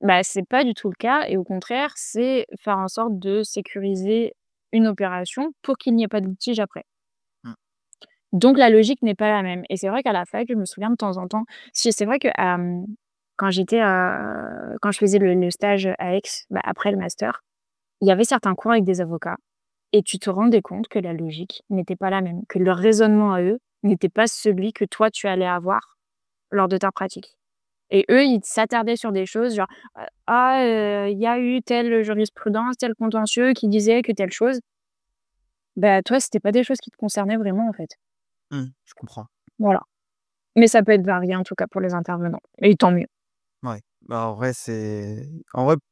bah, c'est pas du tout le cas et au contraire, c'est faire en sorte de sécuriser une opération pour qu'il n'y ait pas de litige après. Mmh. Donc la logique n'est pas la même et c'est vrai qu'à la fac, je me souviens de temps en temps si c'est vrai que, quand quand je faisais le stage à Aix, bah, après le master, il y avait certains cours avec des avocats et tu te rendais compte que la logique n'était pas la même, que leur raisonnement à eux n'était pas celui que toi tu allais avoir lors de ta pratique et eux, ils s'attardaient sur des choses genre, «Ah, il y a eu telle jurisprudence, tel contentieux qui disait que telle chose». Bah, toi, c'était pas des choses qui te concernaient vraiment, en fait. Mmh, je comprends. Voilà. Mais ça peut être varié en tout cas pour les intervenants et tant mieux. Ouais. Bah, en vrai,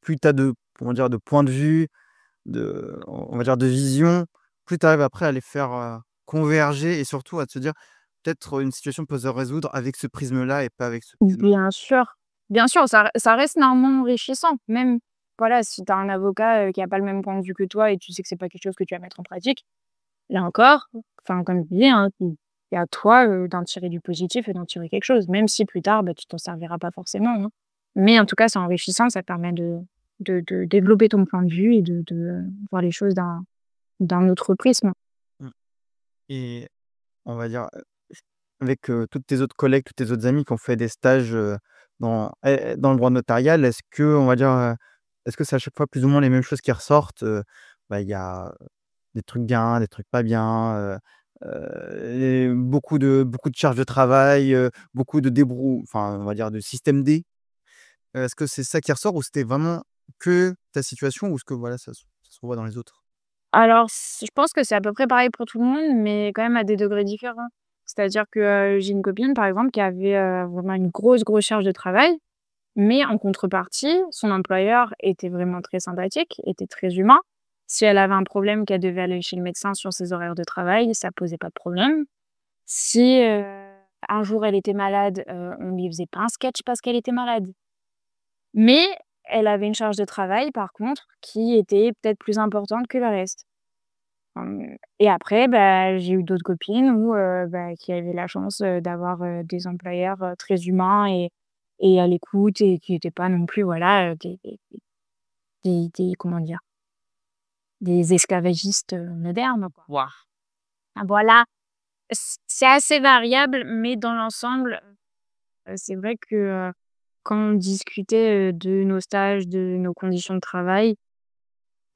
plus tu as de comment dire? De points de vue, on va dire de vision, plus tu arrives après à les faire, converger et surtout à te dire: «Peut-être une situation peut se résoudre avec ce prisme-là et pas avec ce prisme». Bien sûr, ça reste néanmoins enrichissant. Même, voilà, si tu as un avocat, qui a pas le même point de vue que toi et tu sais que c'est pas quelque chose que tu vas mettre en pratique, là encore, enfin, comme je disais, hein, c'est à toi, d'en tirer du positif et d'en tirer quelque chose, même si plus tard, bah, tu t'en serviras pas forcément, hein. Mais en tout cas, c'est enrichissant, ça te permet de développer ton point de vue et de voir les choses d'un autre prisme. Mmh. Et on va dire, avec, toutes tes autres collègues, tous tes autres amis qui ont fait des stages, dans le droit notarial, est-ce que, on va dire, est-ce que c'est à chaque fois plus ou moins les mêmes choses qui ressortent? Bah, il y a des trucs bien, des trucs pas bien, et beaucoup de charges de travail, beaucoup de enfin, on va dire de système D. Est-ce que c'est ça qui ressort ou c'était vraiment que ta situation ou est-ce que voilà, ça se revoit dans les autres? Alors, je pense que c'est à peu près pareil pour tout le monde, mais quand même à des degrés différents. C'est-à-dire que, j'ai une copine, par exemple, qui avait, vraiment une grosse, grosse charge de travail, mais en contrepartie, son employeur était vraiment très sympathique, était très humain. Si elle avait un problème, qu'elle devait aller chez le médecin sur ses horaires de travail, ça posait pas de problème. Si, Un jour, elle était malade, on lui faisait pas un sketch parce qu'elle était malade. Mais elle avait une charge de travail, par contre, qui était peut-être plus importante que le reste. Et après, bah, j'ai eu d'autres copines où, bah, qui avaient la chance, d'avoir, des employeurs, très humains et à l'écoute et qui étaient pas non plus, voilà, des comment dire? Des esclavagistes, modernes, quoi. Waouh! Ah voilà, c'est assez variable, mais dans l'ensemble, c'est vrai que, quand on discutait, de nos stages, de nos conditions de travail,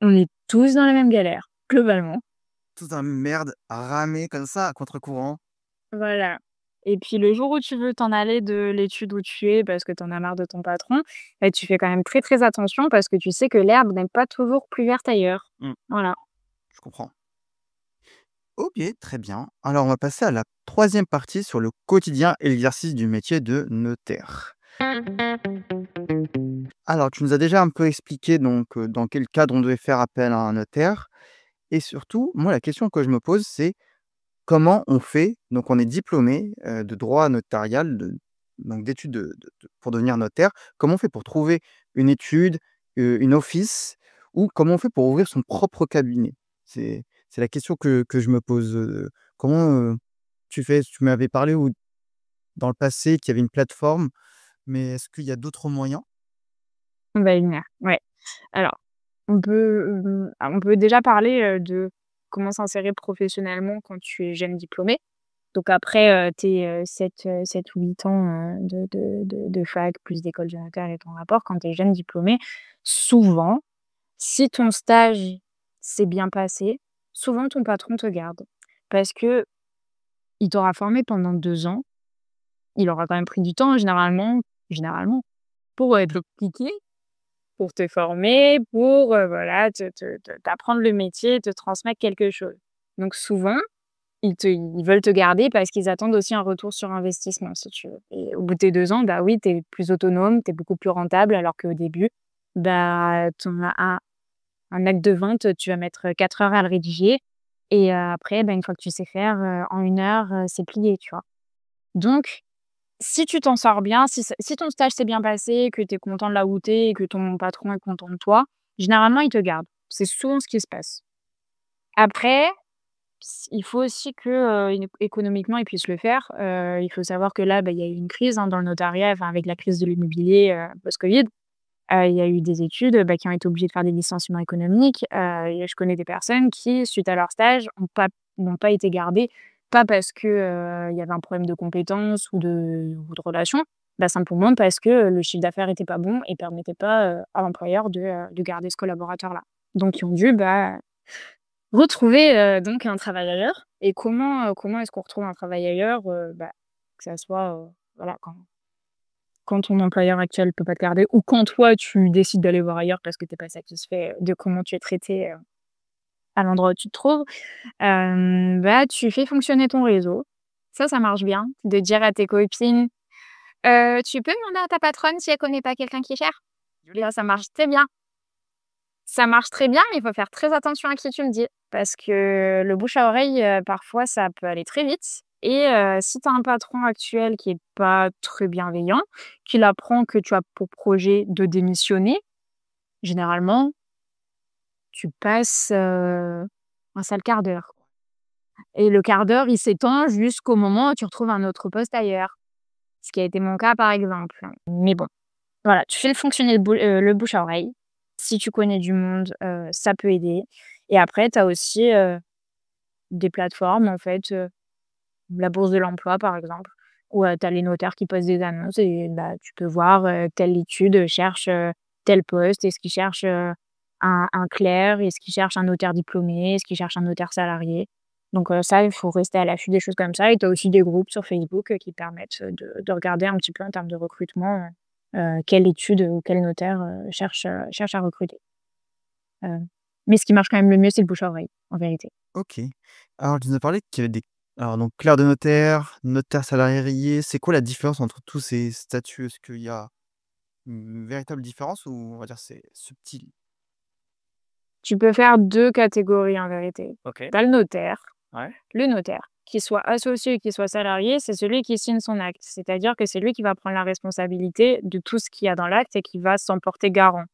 on est tous dans la même galère, globalement. Tout un merde à ramer comme ça à contre-courant. Voilà et puis le jour où tu veux t'en aller de l'étude où tu es parce que tu en as marre de ton patron, bah, tu fais quand même très, très attention parce que tu sais que l'herbe n'est pas toujours plus verte ailleurs. Mmh, Voilà. je comprends. OK, très bien. Alors on va passer à la troisième partie sur le quotidien et l'exercice du métier de notaire. Alors tu nous as déjà un peu expliqué donc, dans quel cadre on devait faire appel à un notaire et surtout, moi la question que je me pose c'est comment on fait? Donc on est diplômé, de droit notarial, donc d'études pour devenir notaire. Comment on fait pour trouver une étude, une office ou comment on fait pour ouvrir son propre cabinet? C'est la question que je me pose, comment, tu fais? Tu m'avais parlé ou dans le passé qu'il y avait une plateforme, mais est-ce qu'il y a d'autres moyens? On va y venir, ouais. Alors, on peut déjà parler, de comment s'insérer professionnellement quand tu es jeune diplômé. Donc après, tes, 7 ou 8 ans, de fac plus d'école de notaire et ton rapport, quand tu es jeune diplômé, souvent, si ton stage s'est bien passé, souvent ton patron te garde. Parce qu'il t'aura formé pendant 2 ans, il aura quand même pris du temps généralement, pour, t'expliquer, pour te former, pour, voilà, t'apprendre le métier, te transmettre quelque chose. Donc souvent, ils veulent te garder parce qu'ils attendent aussi un retour sur investissement, si tu veux. Et au bout de tes 2 ans, bah oui, tu es plus autonome, tu es beaucoup plus rentable alors qu'au début, bah, ton un acte de vente, tu vas mettre, 4 heures à le rédiger et après, bah, une fois que tu sais faire, en 1 heure, c'est plié, tu vois? Donc si tu t'en sors bien, si ton stage s'est bien passé, que tu es content de là où tu es et que ton patron est content de toi, généralement, il te garde. C'est souvent ce qui se passe. Après il faut aussi que, économiquement, ils puissent le faire. Il faut savoir que là, bah, il y a eu une crise, hein, dans le notariat, enfin, avec la crise de l'immobilier, post-covid. Il y a eu des études, bah, qui ont été obligées de faire des licenciements économiques. Et je connais des personnes qui, suite à leur stage, n'ont pas été gardées, pas parce que, il y avait un problème de compétences ou de relations, bah, simplement parce que, le chiffre d'affaires était pas bon et permettait pas, à l'employeur de garder ce collaborateur-là. Donc ils ont dû, bah, retrouver, donc un travail ailleurs et comment est-ce qu'on retrouve un travail ailleurs? Bah, que ça soit, voilà, quand ton employeur actuel peut pas te garder ou quand toi tu décides d'aller voir ailleurs parce que tu es pas satisfait, de comment tu es traité, à l'endroit où tu te trouves, bah, tu fais fonctionner ton réseau. Ça marche bien de dire à tes copines: Tu peux demander à ta patronne si elle connaît pas quelqu'un qui cherche?» Là, ça marche très bien. Ça marche très bien, mais il faut faire très attention à qui tu le dis. Parce que le bouche à oreille, parfois, ça peut aller très vite et si tu as un patron actuel qui est pas très bienveillant, qu'il apprend que tu as pour projet de démissionner, généralement, tu passes, un sale quart d'heure et le quart d'heure, il s'étend jusqu'au moment où tu retrouves un autre poste ailleurs. Ce qui a été mon cas, par exemple. Mais bon, voilà, tu fais fonctionner le bouche à oreille. Si tu connais du monde, ça peut aider et après tu as aussi, des plateformes en fait, la bourse de l'emploi par exemple, où, tu as les notaires qui postent des annonces et bah, tu peux voir, telle étude cherche, tel poste. Est-ce qu'ils cherchent, un clerc? Est-ce qu'ils cherchent un notaire diplômé? Est-ce qu'ils cherchent un notaire salarié? Donc, ça, il faut rester à l'affût des choses comme ça et tu as aussi des groupes sur Facebook, qui permettent, de regarder un petit peu en termes de recrutement, quelle étude ou quel notaire, cherche à recruter. Heu, mais ce qui marche quand même le mieux, c'est le bouche à oreille, en vérité. OK. Alors tu nous as parlé qu'il y avait des alors donc clerc de notaire, notaire salarié, c'est quoi la différence entre tous ces statuts? Est-ce qu'il y a une véritable différence ou on va dire c'est subtil? Tu peux faire 2 catégories en vérité. OK. Tu as le notaire. Ouais. Le notaire. qu'il soit associé ou qu'il soit salarié, c'est celui qui signe son acte. C'est-à-dire que c'est lui qui va prendre la responsabilité de tout ce qu'il y a dans l'acte et qui va s'en porter garant.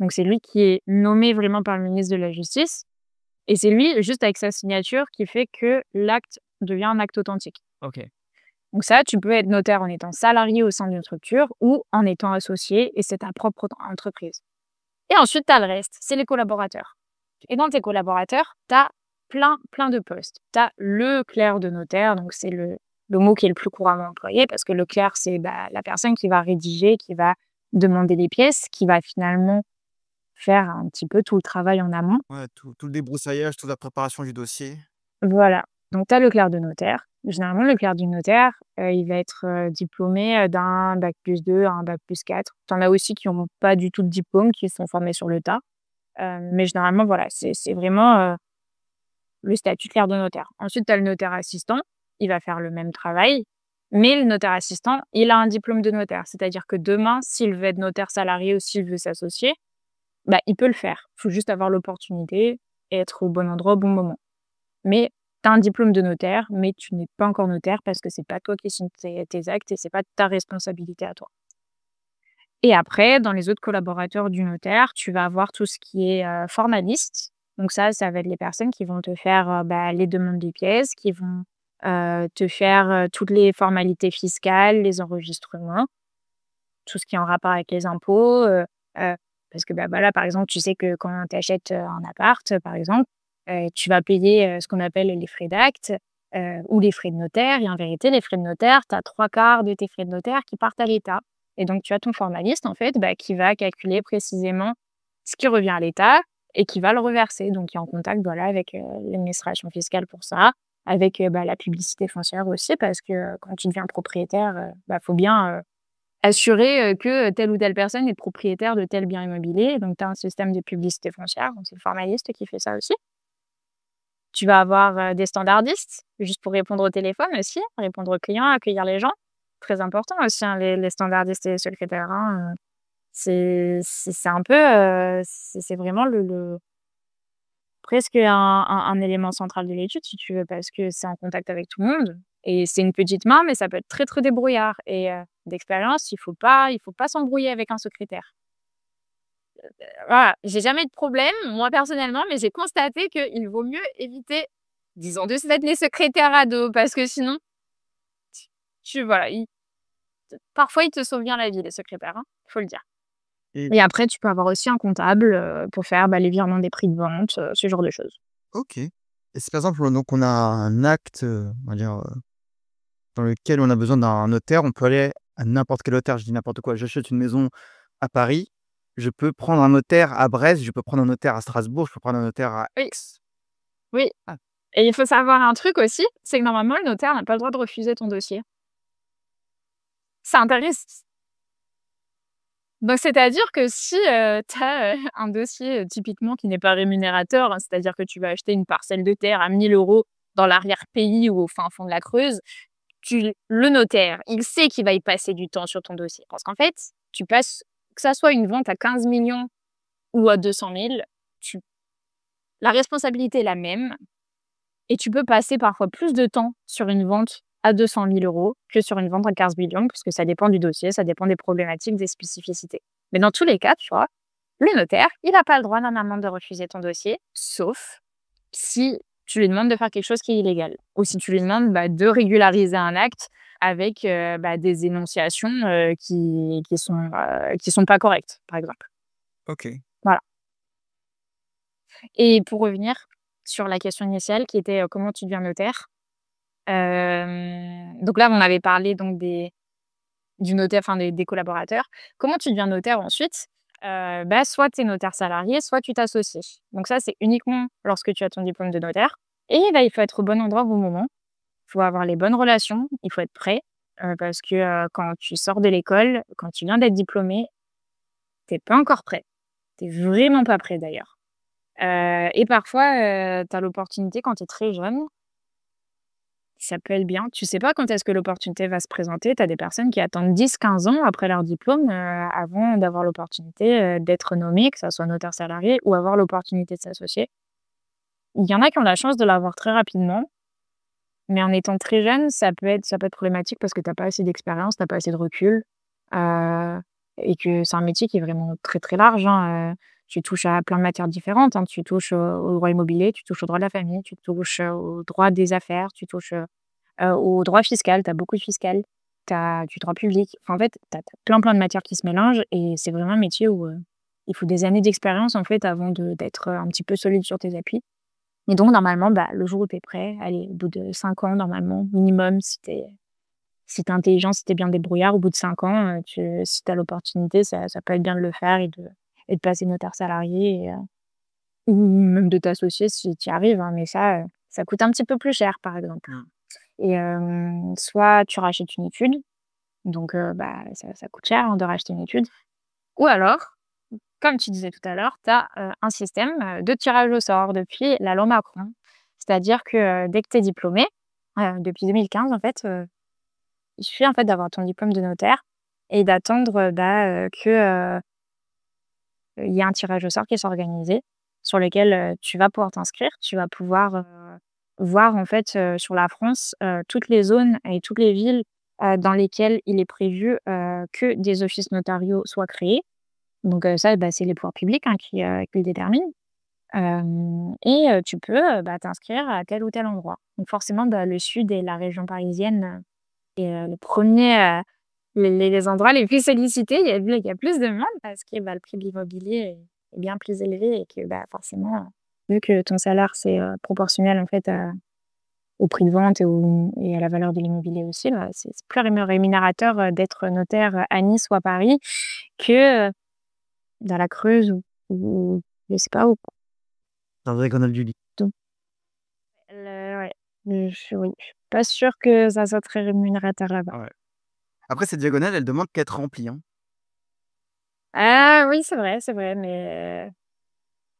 Donc c'est lui qui est nommé vraiment par le ministre de la Justice et c'est lui, juste avec sa signature, qui fait que l'acte devient un acte authentique. OK. Donc ça, tu peux être notaire en étant salarié au sein d'une structure ou en étant associé et c'est ta propre entreprise. Et ensuite, tu as le reste, c'est les collaborateurs. Et dans tes collaborateurs, tu as plein de postes. Tu as le clerc de notaire, donc c'est le mot qui est le plus couramment employé parce que le clerc, c'est la personne qui va rédiger, qui va demander les pièces, qui va finalement faire un petit peu tout le travail en amont. Ouais, tout le débroussaillage, toute la préparation du dossier. Voilà, donc tu as le clerc de notaire. Généralement, le clerc du notaire, il va être, diplômé, d'un bac+2 à un bac+4. Tu en as aussi qui ont pas du tout de diplôme, qui sont formés sur le tas. Mais généralement, voilà, c'est vraiment, le statut clerc de notaire. Ensuite, tu as le notaire assistant, il va faire le même travail, mais le notaire assistant, il a un diplôme de notaire. C'est-à-dire que demain, s'il veut être notaire salarié ou s'il veut s'associer, bah, il peut le faire. Il faut juste avoir l'opportunité et être au bon endroit au bon moment. Mais tu as un diplôme de notaire, mais tu n'es pas encore notaire parce que c'est pas toi qui signes tes actes et c'est pas ta responsabilité à toi. Et après, dans les autres collaborateurs du notaire, tu vas avoir tout ce qui est, formaliste. Donc ça va être les personnes qui vont te faire, les demandes de pièces, qui vont, te faire, toutes les formalités fiscales, les enregistrements, tout ce qui est en rapport avec les impôts, parce que, voilà, par exemple, tu sais que quand tu achètes, un appart, par exemple, tu vas payer, ce qu'on appelle les frais d'acte, ou les frais de notaire et en vérité, les frais de notaire, tu as 3/4 de tes frais de notaire qui partent à l'État et donc tu as ton formaliste, en fait, qui va calculer précisément ce qui revient à l'État et qui va le reverser. Donc qui est en contact, voilà, avec, l'administration fiscale pour ça, avec, la publicité foncière aussi parce que, quand tu deviens propriétaire, faut bien, assurer, que telle ou telle personne est propriétaire de tel bien immobilier. Donc tu as un système de publicité foncière, donc c'est le formaliste qui fait ça aussi. Tu vas avoir, des standardistes, juste pour répondre au téléphone aussi, répondre aux clients, accueillir les gens. Très important aussi, hein, les standardistes et les secrétaires, hein, c'est un peu, c'est vraiment le presque un élément central de l'étude si tu veux, parce que c'est en contact avec tout le monde et c'est une petite main, mais ça peut être très, très débrouillard et d'expérience, il faut pas s'embrouiller avec un secrétaire. Voilà, j'ai jamais eu de problème, moi personnellement, mais j'ai constaté qu'il vaut mieux éviter, disons, de se mettre les secrétaires à dos parce que sinon, voilà, parfois ils te sauvent bien la vie, les secrétaires, hein, faut le dire. Et Et après, tu peux avoir aussi un comptable pour faire les virements des prix de vente, ce genre de choses. OK. Et si par exemple, donc on a un acte, on va dire, dans lequel on a besoin d'un notaire, on peut aller à n'importe quel notaire. Je dis n'importe quoi, j'achète une maison à Paris, je peux prendre un notaire à Brest, je peux prendre un notaire à Strasbourg, je peux prendre un notaire à Oui, Aix. oui. Ah, Et il faut savoir un truc aussi, c'est que normalement, le notaire n'a pas le droit de refuser ton dossier. Ça intéresse. Donc c'est-à-dire que si, tu as, un dossier, typiquement qui n'est pas rémunérateur, hein, c'est-à-dire que tu vas acheter une parcelle de terre à 1 000 € dans l'arrière-pays ou au fin fond de la Creuse, le notaire, il sait qu'il va y passer du temps sur ton dossier. Parce qu'en fait, tu passes que ça soit une vente à 15 millions ou à 200 000, tu la responsabilité est la même et tu peux passer parfois plus de temps sur une vente à 200 000 € que sur une vente à 15 millions parce que ça dépend du dossier, ça dépend des problématiques, des spécificités. Mais dans tous les cas, tu vois, le notaire, il n'a pas le droit normalement de refuser ton dossier, sauf si tu lui demandes de faire quelque chose qui est illégal ou si tu lui demandes, de régulariser un acte avec, des énonciations, qui sont pas correctes, par exemple. OK. Voilà. Et pour revenir sur la question initiale qui était, comment tu deviens notaire? Donc là, on avait parlé donc du notaire, enfin des collaborateurs. Comment tu deviens notaire ensuite? Soit tu es notaire salarié, soit tu t'associes. Donc ça, c'est uniquement lorsque tu as ton diplôme de notaire et là, il faut être au bon endroit au bon moment. Il faut avoir les bonnes relations, il faut être prêt, parce que, quand tu sors de l'école, quand tu viens d'être diplômé, tu pas encore prêt. Tu vraiment pas prêt d'ailleurs. Et parfois, tu as l'opportunité quand tu es très jeune, ça peut être bien. Tu sais pas quand est-ce que l'opportunité va se présenter. Tu as des personnes qui attendent 10, 15 ans après leur diplôme, avant d'avoir l'opportunité, d'être nommées, que ça soit notaire salarié ou avoir l'opportunité de s'associer. Il y en a qui ont la chance de l'avoir très rapidement. Mais en étant très jeune, ça peut être problématique parce que tu as pas assez d'expérience, tu as pas assez de recul, heu et que c'est un métier qui est vraiment très, très large, hein, tu touches à plein de matières différentes, hein. Tu touches au droit immobilier, tu touches au droit de la famille, tu touches, au droit des affaires, tu touches, au droit fiscal, tu as beaucoup de fiscal, tu as du droit public. Enfin, en fait, tu as plein, plein de matières qui se mélangent et c'est vraiment un métier où, il faut des années d'expérience, en fait, avant d'être, un petit peu solide sur tes appuis et donc normalement, bah, le jour où tu es prêt, allez, au bout de 5 ans normalement, minimum, si tu es intelligent, si tu es bien débrouillard, au bout de 5 ans, si tu as l'opportunité, ça peut être bien de le faire et de passer notaire salarié ou même de t'associer si tu y arrives, hein, mais ça coûte un petit peu plus cher, par exemple. Mmh. Et soit tu rachètes une étude, donc bah, ça coûte cher, hein, de racheter une étude. Ou alors, comme tu disais tout à l'heure, tu as, un système, de tirage au sort depuis la loi Macron. C'est-à-dire que, dès que tu es diplômé, depuis 2015 en fait, il suffit en fait d'avoir ton diplôme de notaire et d'attendre, que, il y ait un tirage au sort qui soit organisé sur lequel, tu vas pouvoir t'inscrire. Tu vas pouvoir, voir en fait, sur la France, toutes les zones et toutes les villes, dans lesquelles il est prévu, que des offices notariaux soient créés. Donc, ça, bah, c'est les pouvoirs publics, hein, qui le déterminent. Et tu peux, bah, t'inscrire à tel ou tel endroit. Donc forcément, bah, le sud et la région parisienne, est, le 1er, les endroits les plus sollicités. Il y a plus de monde parce que, bah, le prix de l'immobilier est bien plus élevé et que, bah, forcément, vu que ton salaire, c'est, proportionnel en fait au prix de vente et à la valeur de l'immobilier aussi, bah, c'est plus rémunérateur, d'être notaire, à Nice ou à Paris que, dans la Creuse ou je sais pas où. Dans la diagonale du lit. Donc ouais, je suis pas sûre que ça soit très rémunérateur là-bas. Ouais. Après cette diagonale, elle demande qu'à être remplie, hein. Ah oui, c'est vrai, mais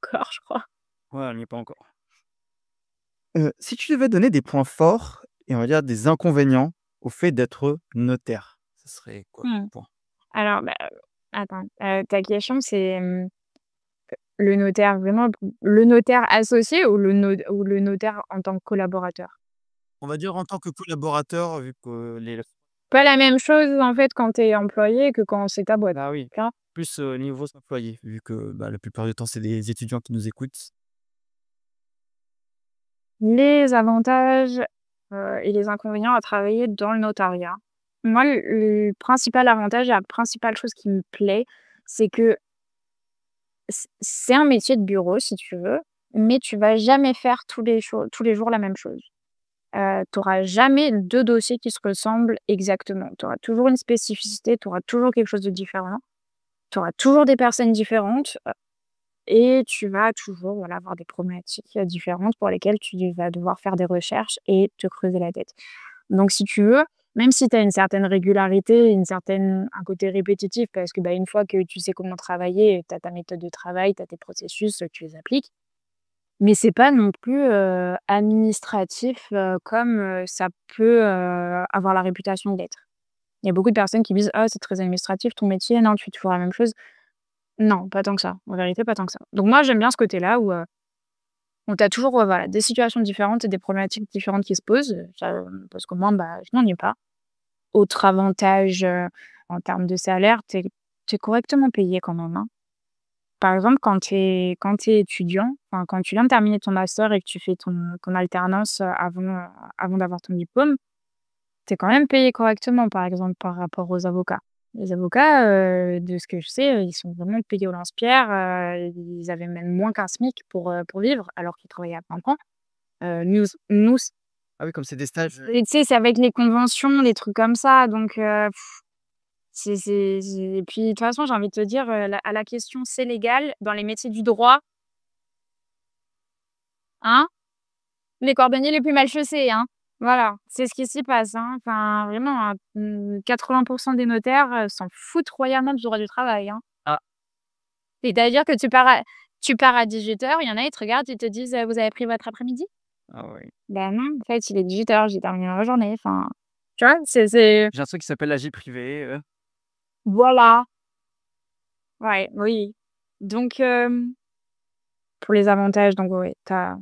encore, je crois. Ouais, elle n'y est pas encore. Si tu devais donner des points forts et on va dire des inconvénients au fait d'être notaire, ce serait quoi Mmh. les points? Alors, bah, attends, ta question c'est, le notaire vraiment le notaire associé ou le notaire en tant que collaborateur? On va dire en tant que collaborateur, vu que les Pas la même chose en fait quand tu es employé que quand c'est ta boîte, bah, oui, tu vois? plus, niveau employé, vu que, bah, la plupart du temps, c'est des étudiants qui nous écoutent. Les avantages, et les inconvénients à travailler dans le notariat. Moi, le principal avantage et la principale chose qui me plaît, c'est que c'est un métier de bureau si tu veux, mais tu vas jamais faire tous les jours la même chose. Tu auras jamais 2 dossiers qui se ressemblent exactement. Tu auras toujours une spécificité, tu auras toujours quelque chose de différent. Tu auras toujours des personnes différentes, et tu vas toujours, voilà, avoir des problématiques, différentes pour lesquelles tu vas devoir faire des recherches et te creuser la tête. Donc si tu veux, même si tu as une certaine régularité, un côté répétitif parce que, bah, une fois que tu sais comment travailler, tu as ta méthode de travail, tu as tes processus, tu les appliques. Mais c'est pas non plus, administratif, comme, ça peut, avoir la réputation d'être. Il y a beaucoup de personnes qui disent: «Ah, c'est très administratif ton métier, non, tu fais toujours la même chose». Non, pas tant que ça. En vérité, pas tant que ça. Donc moi, j'aime bien ce côté-là où tu as toujours, ouais, voilà, des situations différentes et des problématiques différentes qui se posent, ça, parce qu'au moins, bah, je m'ennuie pas. Autre avantage, en termes de salaire, tu es correctement payé quand même, hein. Par exemple, quand tu es étudiant, enfin, quand tu viens de terminer ton master et que tu fais ton alternance, avant d'avoir ton diplôme, tu es quand même payé correctement, par exemple, par rapport aux avocats. Les avocats, de ce que je sais, ils sont vraiment payés au lance-pierre, ils avaient même moins qu'un SMIC pour vivre alors qu'ils travaillaient à plein temps. Nous Ah oui, comme c'est des stages, et tu sais, c'est avec les conventions, les trucs comme ça, donc c'est et puis de toute façon, j'ai envie de te dire, à la question: «C'est légal?» dans les métiers du droit, hein, les cordonniers les plus mal chaussés, hein. Voilà, c'est ce qui s'y passe, hein. Enfin, vraiment, 80 des notaires, s'en foutent royalement du droit du travail, hein. ah, C'est-à-dire que tu pars à 18 heures, il y en a, ils te regardent, ils te disent: «Vous avez pris votre après-midi?» ah oui. «Bah non, en fait, il est 18 heures, j'ai terminé ma journée». Enfin, tu vois? C'est J'ai un truc qui s'appelle la vie privée, voilà, ouais, oui. Donc pour les avantages, donc ouais, tu as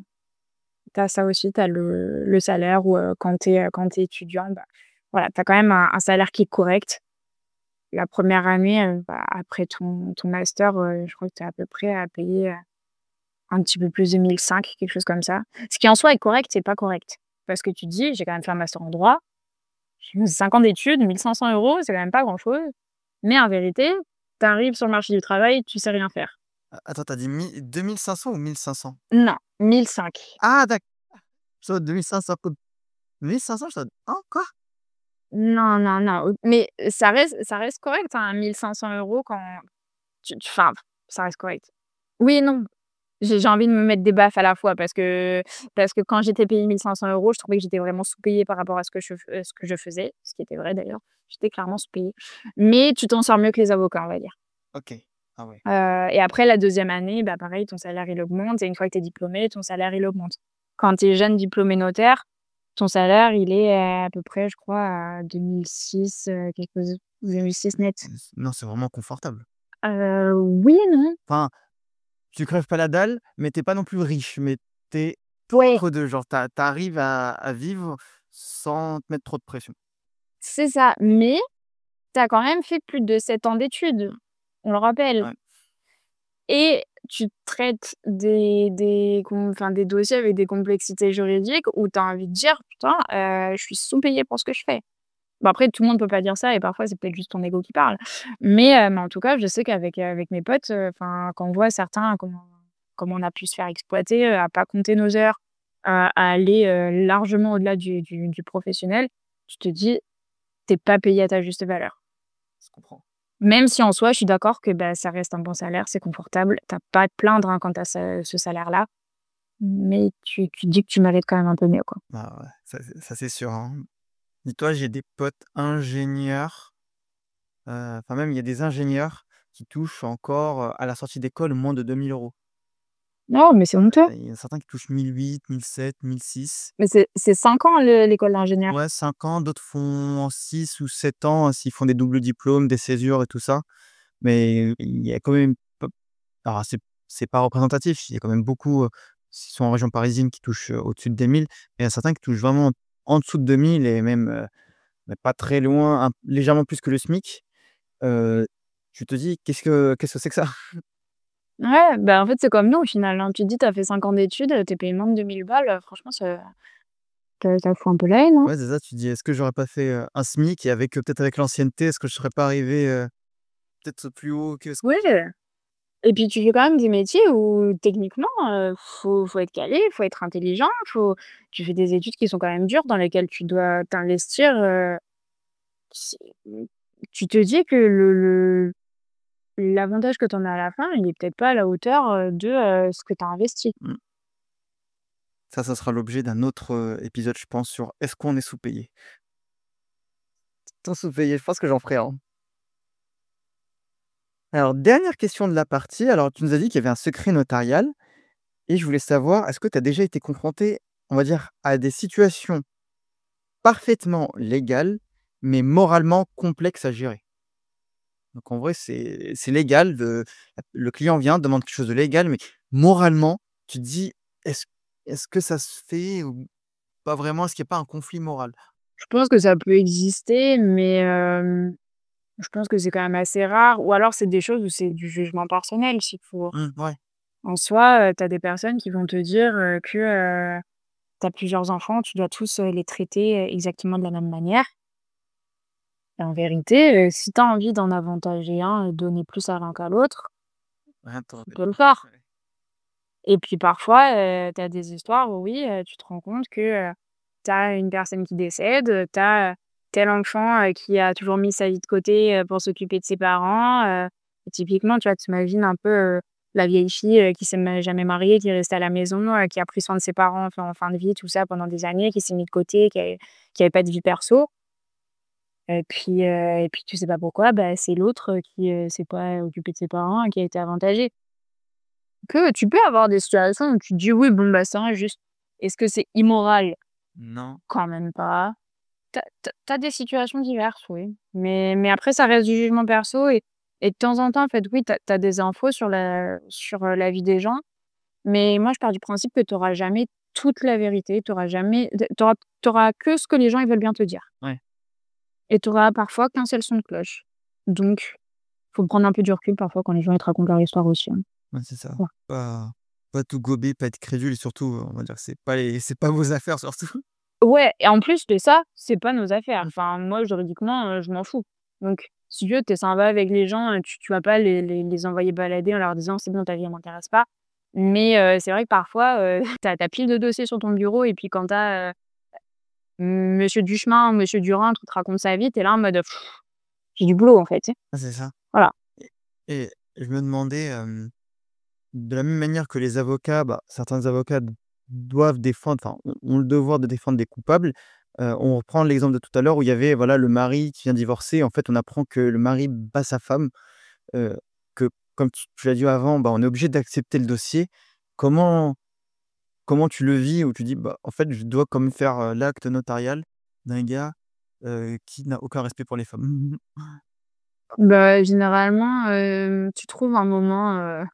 tu ça aussi, tu as le salaire ou quand tu es étudiant, bah, voilà, tu as quand même un salaire qui est correct. La première année, bah, après ton master, je crois que tu es à peu près à payer, un petit peu plus de 1 500, quelque chose comme ça. Ce qui en soi est correct, c'est pas correct. Parce que tu te dis: «J'ai quand même fait un master en droit, j'ai eu 5 ans d'études, 1 500 €, c'est quand même pas grand-chose». Mais en vérité, tu arrives sur le marché du travail, tu sais rien faire. Attends, tu as dit 2 500 ou 1 500? Non, 1 500. Ah d'accord, je vois 2 500 co 1 500, je dois «Hein, quoi?» Non, non, non, mais ça reste correct, hein, 1 500 € quand enfin, ça reste correct. Oui et non. J'ai envie de me mettre des baffes à la fois parce que quand j'étais payée 1 500 €, je trouvais que j'étais vraiment sous-payée par rapport à ce que je faisais, ce qui était vrai d'ailleurs. J'étais clairement sous-payée. Mais tu t'en sors mieux que les avocats, on va dire. OK. Ah ouais. Et après la deuxième année, bah, pareil, ton salaire, il augmente et une fois que tu es diplômé, ton salaire, il augmente. Quand tu es jeune diplômé notaire, ton salaire, il est à peu près, je crois, à 2006, quelque chose 2006 net. Non, c'est vraiment confortable. Oui et non. Enfin, tu crèves pas la dalle, mais tu es pas non plus riche, mais tu es Ouais, entre 2, genre tu arrives à vivre sans te mettre trop de pression. c'est ça, mais tu as quand même fait plus de 7 ans d'études, on le rappelle, Ouais. et tu traites des dossiers avec des complexités juridiques où tu as envie de dire: «Putain, je suis sous-payée pour ce que je fais». Bon après tout le monde peut pas dire ça et parfois c'est peut-être juste ton ego qui parle. Mais en tout cas, je sais avec mes potes, enfin, quand on voit certains comment on a pu se faire exploiter, à pas compter nos heures, à aller, largement au-delà du professionnel, tu te dis: «Tu pas payé à ta juste valeur». Je comprends. Même si en soi, je suis d'accord que, bah, ça reste un bon salaire, c'est confortable. Tu pas à te plaindre, hein, quand tu as ce salaire-là, mais tu te dis que tu mérites quand même un peu mieux, quoi. Ah ouais, ça c'est sûr, hein. Dis-toi, j'ai des potes ingénieurs, enfin même il y a des ingénieurs qui touchent encore, à la sortie d'école moins de 2 000 €. Non, mais c'est honteux. Il y en a certains qui touchent 1 800, 1 700, 1 600. Mais c'est 5 ans l'école d'ingénieur. Ouais, 5 ans, d'autres font en 6 ou 7 ans, s'ils font des doubles diplômes, des césures et tout ça. Mais il y a quand même p alors c'est pas représentatif, il y a quand même beaucoup, s'ils sont en région parisienne qui touchent, au-dessus de 2 000, mais il y a certains qui touchent vraiment en dessous de 2 000 et même, mais pas très loin, légèrement plus que le SMIC. Heu, Tu te dis: «Qu'est-ce que c'est que ça?» Ouais, bah, en fait, c'est comme nous au final, hein. Tu te dis: «Tu as fait 5 ans d'études, tu es payé moins de 2 000 balles», franchement ça fout un peu la haine, hein. Ouais, c'est ça, tu te dis: «Est-ce que j'aurais pas fait, un SMIC et avec, peut-être avec l'ancienneté, est-ce que je serais pas arrivé, peut-être plus haut que ce». Oui, et puis tu fais quand même des métiers où techniquement, faut être calé, faut être intelligent, tu fais des études qui sont quand même dures dans lesquelles tu dois t'investir, c'est tu te dis que l'avantage que tu en as à la fin, il est peut-être pas à la hauteur, de, ce que tu as investi. Mmh. Ça sera l'objet d'un autre, épisode, je pense, sur est-ce qu'on est sous-payé? Tant sous-payé, je pense que j'en ferai un. Alors, dernière question de la partie, alors tu nous as dit qu'il y avait un secret notarial et je voulais savoir, est-ce que tu as déjà été confronté, on va dire, à des situations parfaitement légales, mais moralement complexes à gérer? Donc en vrai, c'est légal, le client vient, demande quelque chose de légal, mais moralement, tu te dis: «Est-ce est-ce que ça se fait ou pas vraiment? Est-ce qu'il y a pas un conflit moral?» Je pense que ça peut exister, mais je pense que c'est quand même assez rare ou alors c'est des choses où c'est du jugement personnel s'il faut. Ouais. En soi, tu as des personnes qui vont te dire, que, tu as plusieurs enfants, tu dois tous, les traiter, exactement de la même manière et en vérité, si tu as envie d'en avantager un et donner plus à l'un qu'à l'autre, Rien de tu tordu. peux le faire. Ouais. Et puis parfois, tu as des histoires où oui, tu te rends compte que, tu as une personne qui décède, tu as, tel enfant, qui a toujours mis sa vie de côté, pour s'occuper de ses parents, et typiquement, tu vois, tu imagines un peu, la vieille fille, qui s'est jamais mariée, qui est restée à la maison, qui a pris soin de ses parents, enfin, en fin de vie, tout ça pendant des années, qui s'est mis de côté, qui avait pas de vie perso et puis tu sais pas pourquoi, bah, c'est l'autre, qui, s'est pas occupé de ses parents et qui a été avantagé. Que tu peux avoir des situations où tu te dis: «Oui, bon, bah, c'est injuste». Est-ce que c'est immoral? Non. Quand même pas. Tu as des situations diverses, oui, mais après ça reste du jugement perso et de temps en temps, en fait, oui, tu as des infos sur la vie des gens, mais moi je pars du principe que tu auras jamais toute la vérité, tu auras jamais tu auras que ce que les gens, ils veulent bien te dire Ouais, et tu auras parfois qu'un seul son de cloche. Donc faut prendre un peu du recul parfois quand les gens, ils te racontent leur histoire aussi, hein. ouais, c'est ça. Ouais. Pas tout gober, pas être crédule et surtout, on va dire que c'est pas vos affaires surtout. Ouais et en plus de ça, c'est pas nos affaires. Enfin, moi, juridiquement, je m'en fous. Donc si tu veux, tu es sympa avec les gens, tu vas pas les envoyer balader en leur disant: «C'est bon, ta vie, elle m'intéresse pas». Mais c'est vrai que parfois, tu as pile de dossiers sur ton bureau et puis quand tu as, monsieur Duchemin, monsieur Durin qui te raconte sa vie, tu es là en mode: «J'ai du boulot, en fait», tu sais? Ah, c'est ça. Voilà. et et je me demandais, de la même manière que les avocats, certains avocats doivent défendre, enfin, ont le devoir de défendre des coupables. On reprend l'exemple de tout à l'heure où il y avait, voilà, le mari qui vient divorcer. En fait, on apprend que le mari bat sa femme, heu, que comme tu l'as dit avant, on est obligé d'accepter le dossier. Comment comment tu le vis où tu dis: «Bah, en fait, je dois quand même faire, l'acte notarial d'un gars, qui n'a aucun respect pour les femmes». Bah, généralement, tu trouves un moment,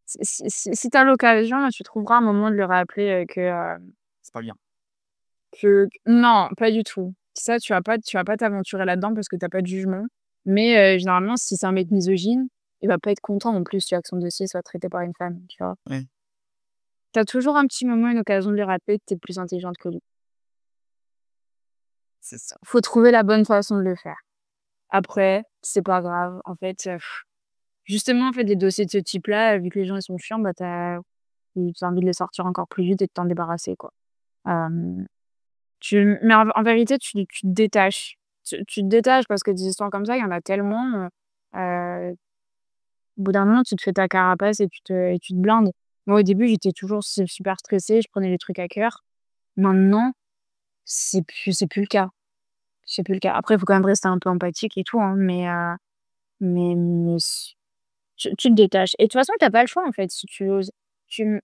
si tu as l'occasion, tu trouveras un moment de lui rappeler, C'est pas bien. non, pas du tout. Ça, tu vas pas t'aventurer là-dedans parce que tu as pas de jugement. Mais généralement, si c'est un mec misogyne, il va pas être content non plus, tu vois, que son dossier soit traité par une femme, tu vois? Ouais, Tu as toujours un petit moment, une occasion de lui rappeler que tu es plus intelligente que lui. c'est ça. Faut trouver la bonne façon de le faire. Après, c'est pas grave, en fait, justement, en fait, les dossiers de ce type-là, vu que les gens, ils sont chiants, bah, tu as envie de les sortir encore plus vite et de t'en débarrasser, quoi. Hem, mais en vérité, tu te détaches. Tu te détaches parce que des histoires comme ça, il y en a tellement, au bout d'un moment, tu te fais ta carapace et tu te blindes. Moi, au début, j'étais toujours super stressée, je prenais les trucs à cœur. Maintenant, c'est plus le cas. C'est plus le cas. Après, il faut quand même rester un peu empathique et tout, hein, mais tu te détaches et de toute façon, tu as pas le choix, en fait, si tu oses. Tu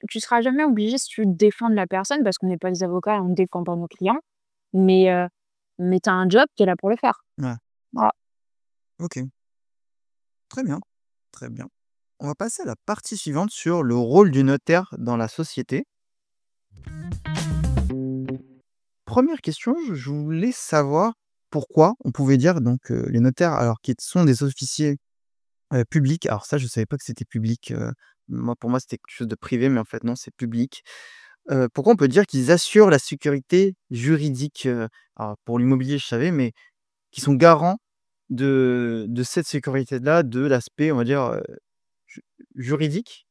tu seras jamais obligé, si tu veux, de défendre la personne parce qu'on n'est pas des avocats et on ne défend pas nos clients, mais tu as un job, tu es là pour le faire. Ouais, Voilà. OK. Très bien, très bien. On va passer à la partie suivante sur le rôle du notaire dans la société. Première question, je voulais savoir pourquoi on pouvait dire donc, les notaires alors qu'ils sont des officiers, publics. Alors ça, je ne savais pas que c'était public, moi pour moi c'était quelque chose de privé, mais en fait non, c'est public. Pourquoi on peut dire qu'ils assurent la sécurité juridique, alors pour l'immobilier je savais, mais qui sont garants de cette sécurité-là, de l'aspect on va dire, ju juridique,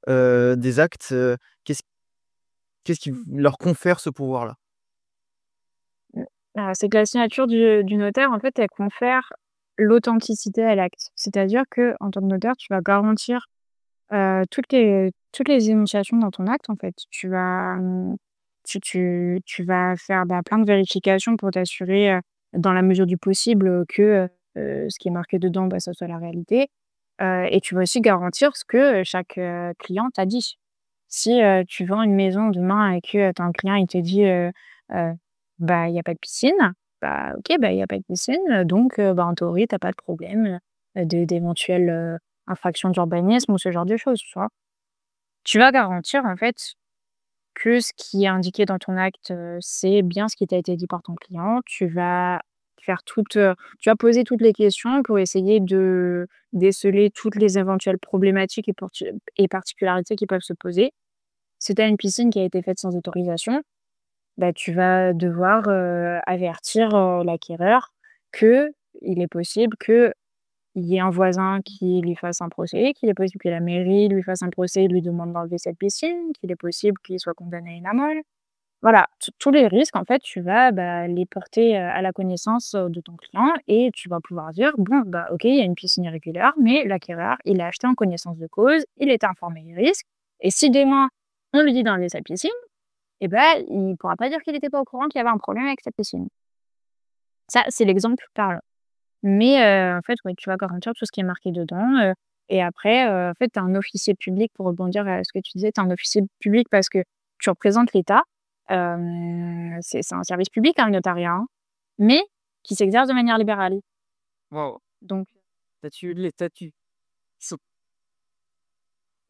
des actes, qu'est-ce qu'est-ce qui leur confère ce pouvoir-là? Mmh. C'est que la signature du notaire, en fait, elle confère l'authenticité à l'acte. C'est-à-dire que en tant que notaire, tu vas garantir, toutes les énonciations dans ton acte, en fait. Tu vas faire, plein de vérifications pour t'assurer, dans la mesure du possible, que, ce qui est marqué dedans, ça soit la réalité. Et tu vas aussi garantir ce que, chaque, client t'a dit. Si, tu vends une maison demain et que, tu as un client, il te dit, heu: «Bah, il y a pas de piscine», bah, OK, bah, il y a pas de piscine, donc en théorie, tu as pas de problème, d'éventuelles, infractions d'urbanisme ou ce genre de choses, tu vois? Tu vas garantir, en fait, que ce qui est indiqué dans ton acte, c'est bien ce qui t'a été dit par ton client. Tu vas poser toutes les questions pour essayer de déceler toutes les éventuelles problématiques et particularités qui peuvent se poser. Si tu as une piscine qui a été faite sans autorisation, bah, tu vas devoir, avertir, l'acquéreur qu'il est possible qu'il y ait un voisin qui lui fasse un procès, qu'il est possible que la mairie lui fasse un procès et lui demande d'enlever cette piscine, qu'il est possible qu'il soit condamné à une amende. Voilà, tous les risques, en fait, tu vas, les porter, à la connaissance, de ton client et tu vas pouvoir dire: «Bon, OK, il y a une piscine irrégulière, mais l'acquéreur, il l'a acheté en connaissance de cause, il était informé des risques et si demain, on lui dit d'enlever sa piscine et il pourra pas dire qu'il était pas au courant qu'il y avait un problème avec cette piscine». Ça, c'est l'exemple parlant. Mais en fait, ouais, tu vas garantir tout ce qui est marqué dedans, et après, en fait, tu es un officier public pour rebondir à ce que tu disais, tu es un officier public parce que tu représentes l'État. C'est un service public, hein, le notariat, hein, mais qui s'exerce de manière libérale. Waouh! Donc Statut les statuts. Sont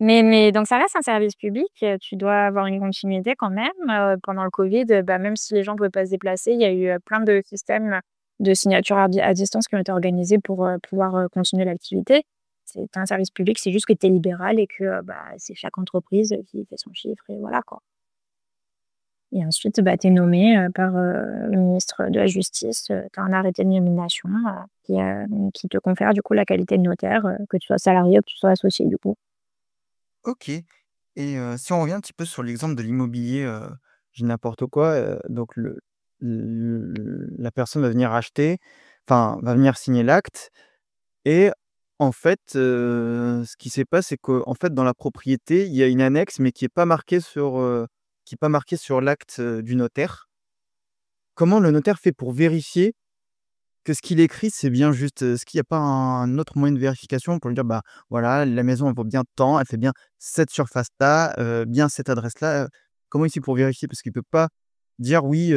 Mais donc ça reste un service public, tu dois avoir une continuité quand même. Pendant le covid, bah, même si les gens ne pouvaient pas se déplacer, il y a eu, plein de systèmes de signature à distance qui ont été organisés pour, pouvoir, continuer l'activité. C'est un service public, c'est juste que tu es libéral et que, bah, c'est chaque entreprise qui fait son chiffre et voilà, quoi. Et ensuite, bah, tu es nommé, par, le ministre de la justice, tu as un arrêté de nomination, qui te confère du coup la qualité de notaire, que tu sois salarié ou que tu sois associé du coup. OK. Et si on revient un petit peu sur l'exemple de l'immobilier, je dis n'importe quoi, donc la personne va venir acheter, enfin, va venir signer l'acte et en fait, ce qui s'est passé, c'est qu'en fait, dans la propriété, il y a une annexe, mais qui est pas marquée sur l'acte, du notaire. Comment le notaire fait pour vérifier que ce qu'il écrit, c'est bien juste? Est-ce qu'il y a pas un autre moyen de vérification pour lui dire: «Bah, voilà, la maison, elle vaut bien tant, elle fait bien cette surface-là, bien cette adresse-là», comment il fait pour vérifier? Parce qu'il peut pas dire: «Oui,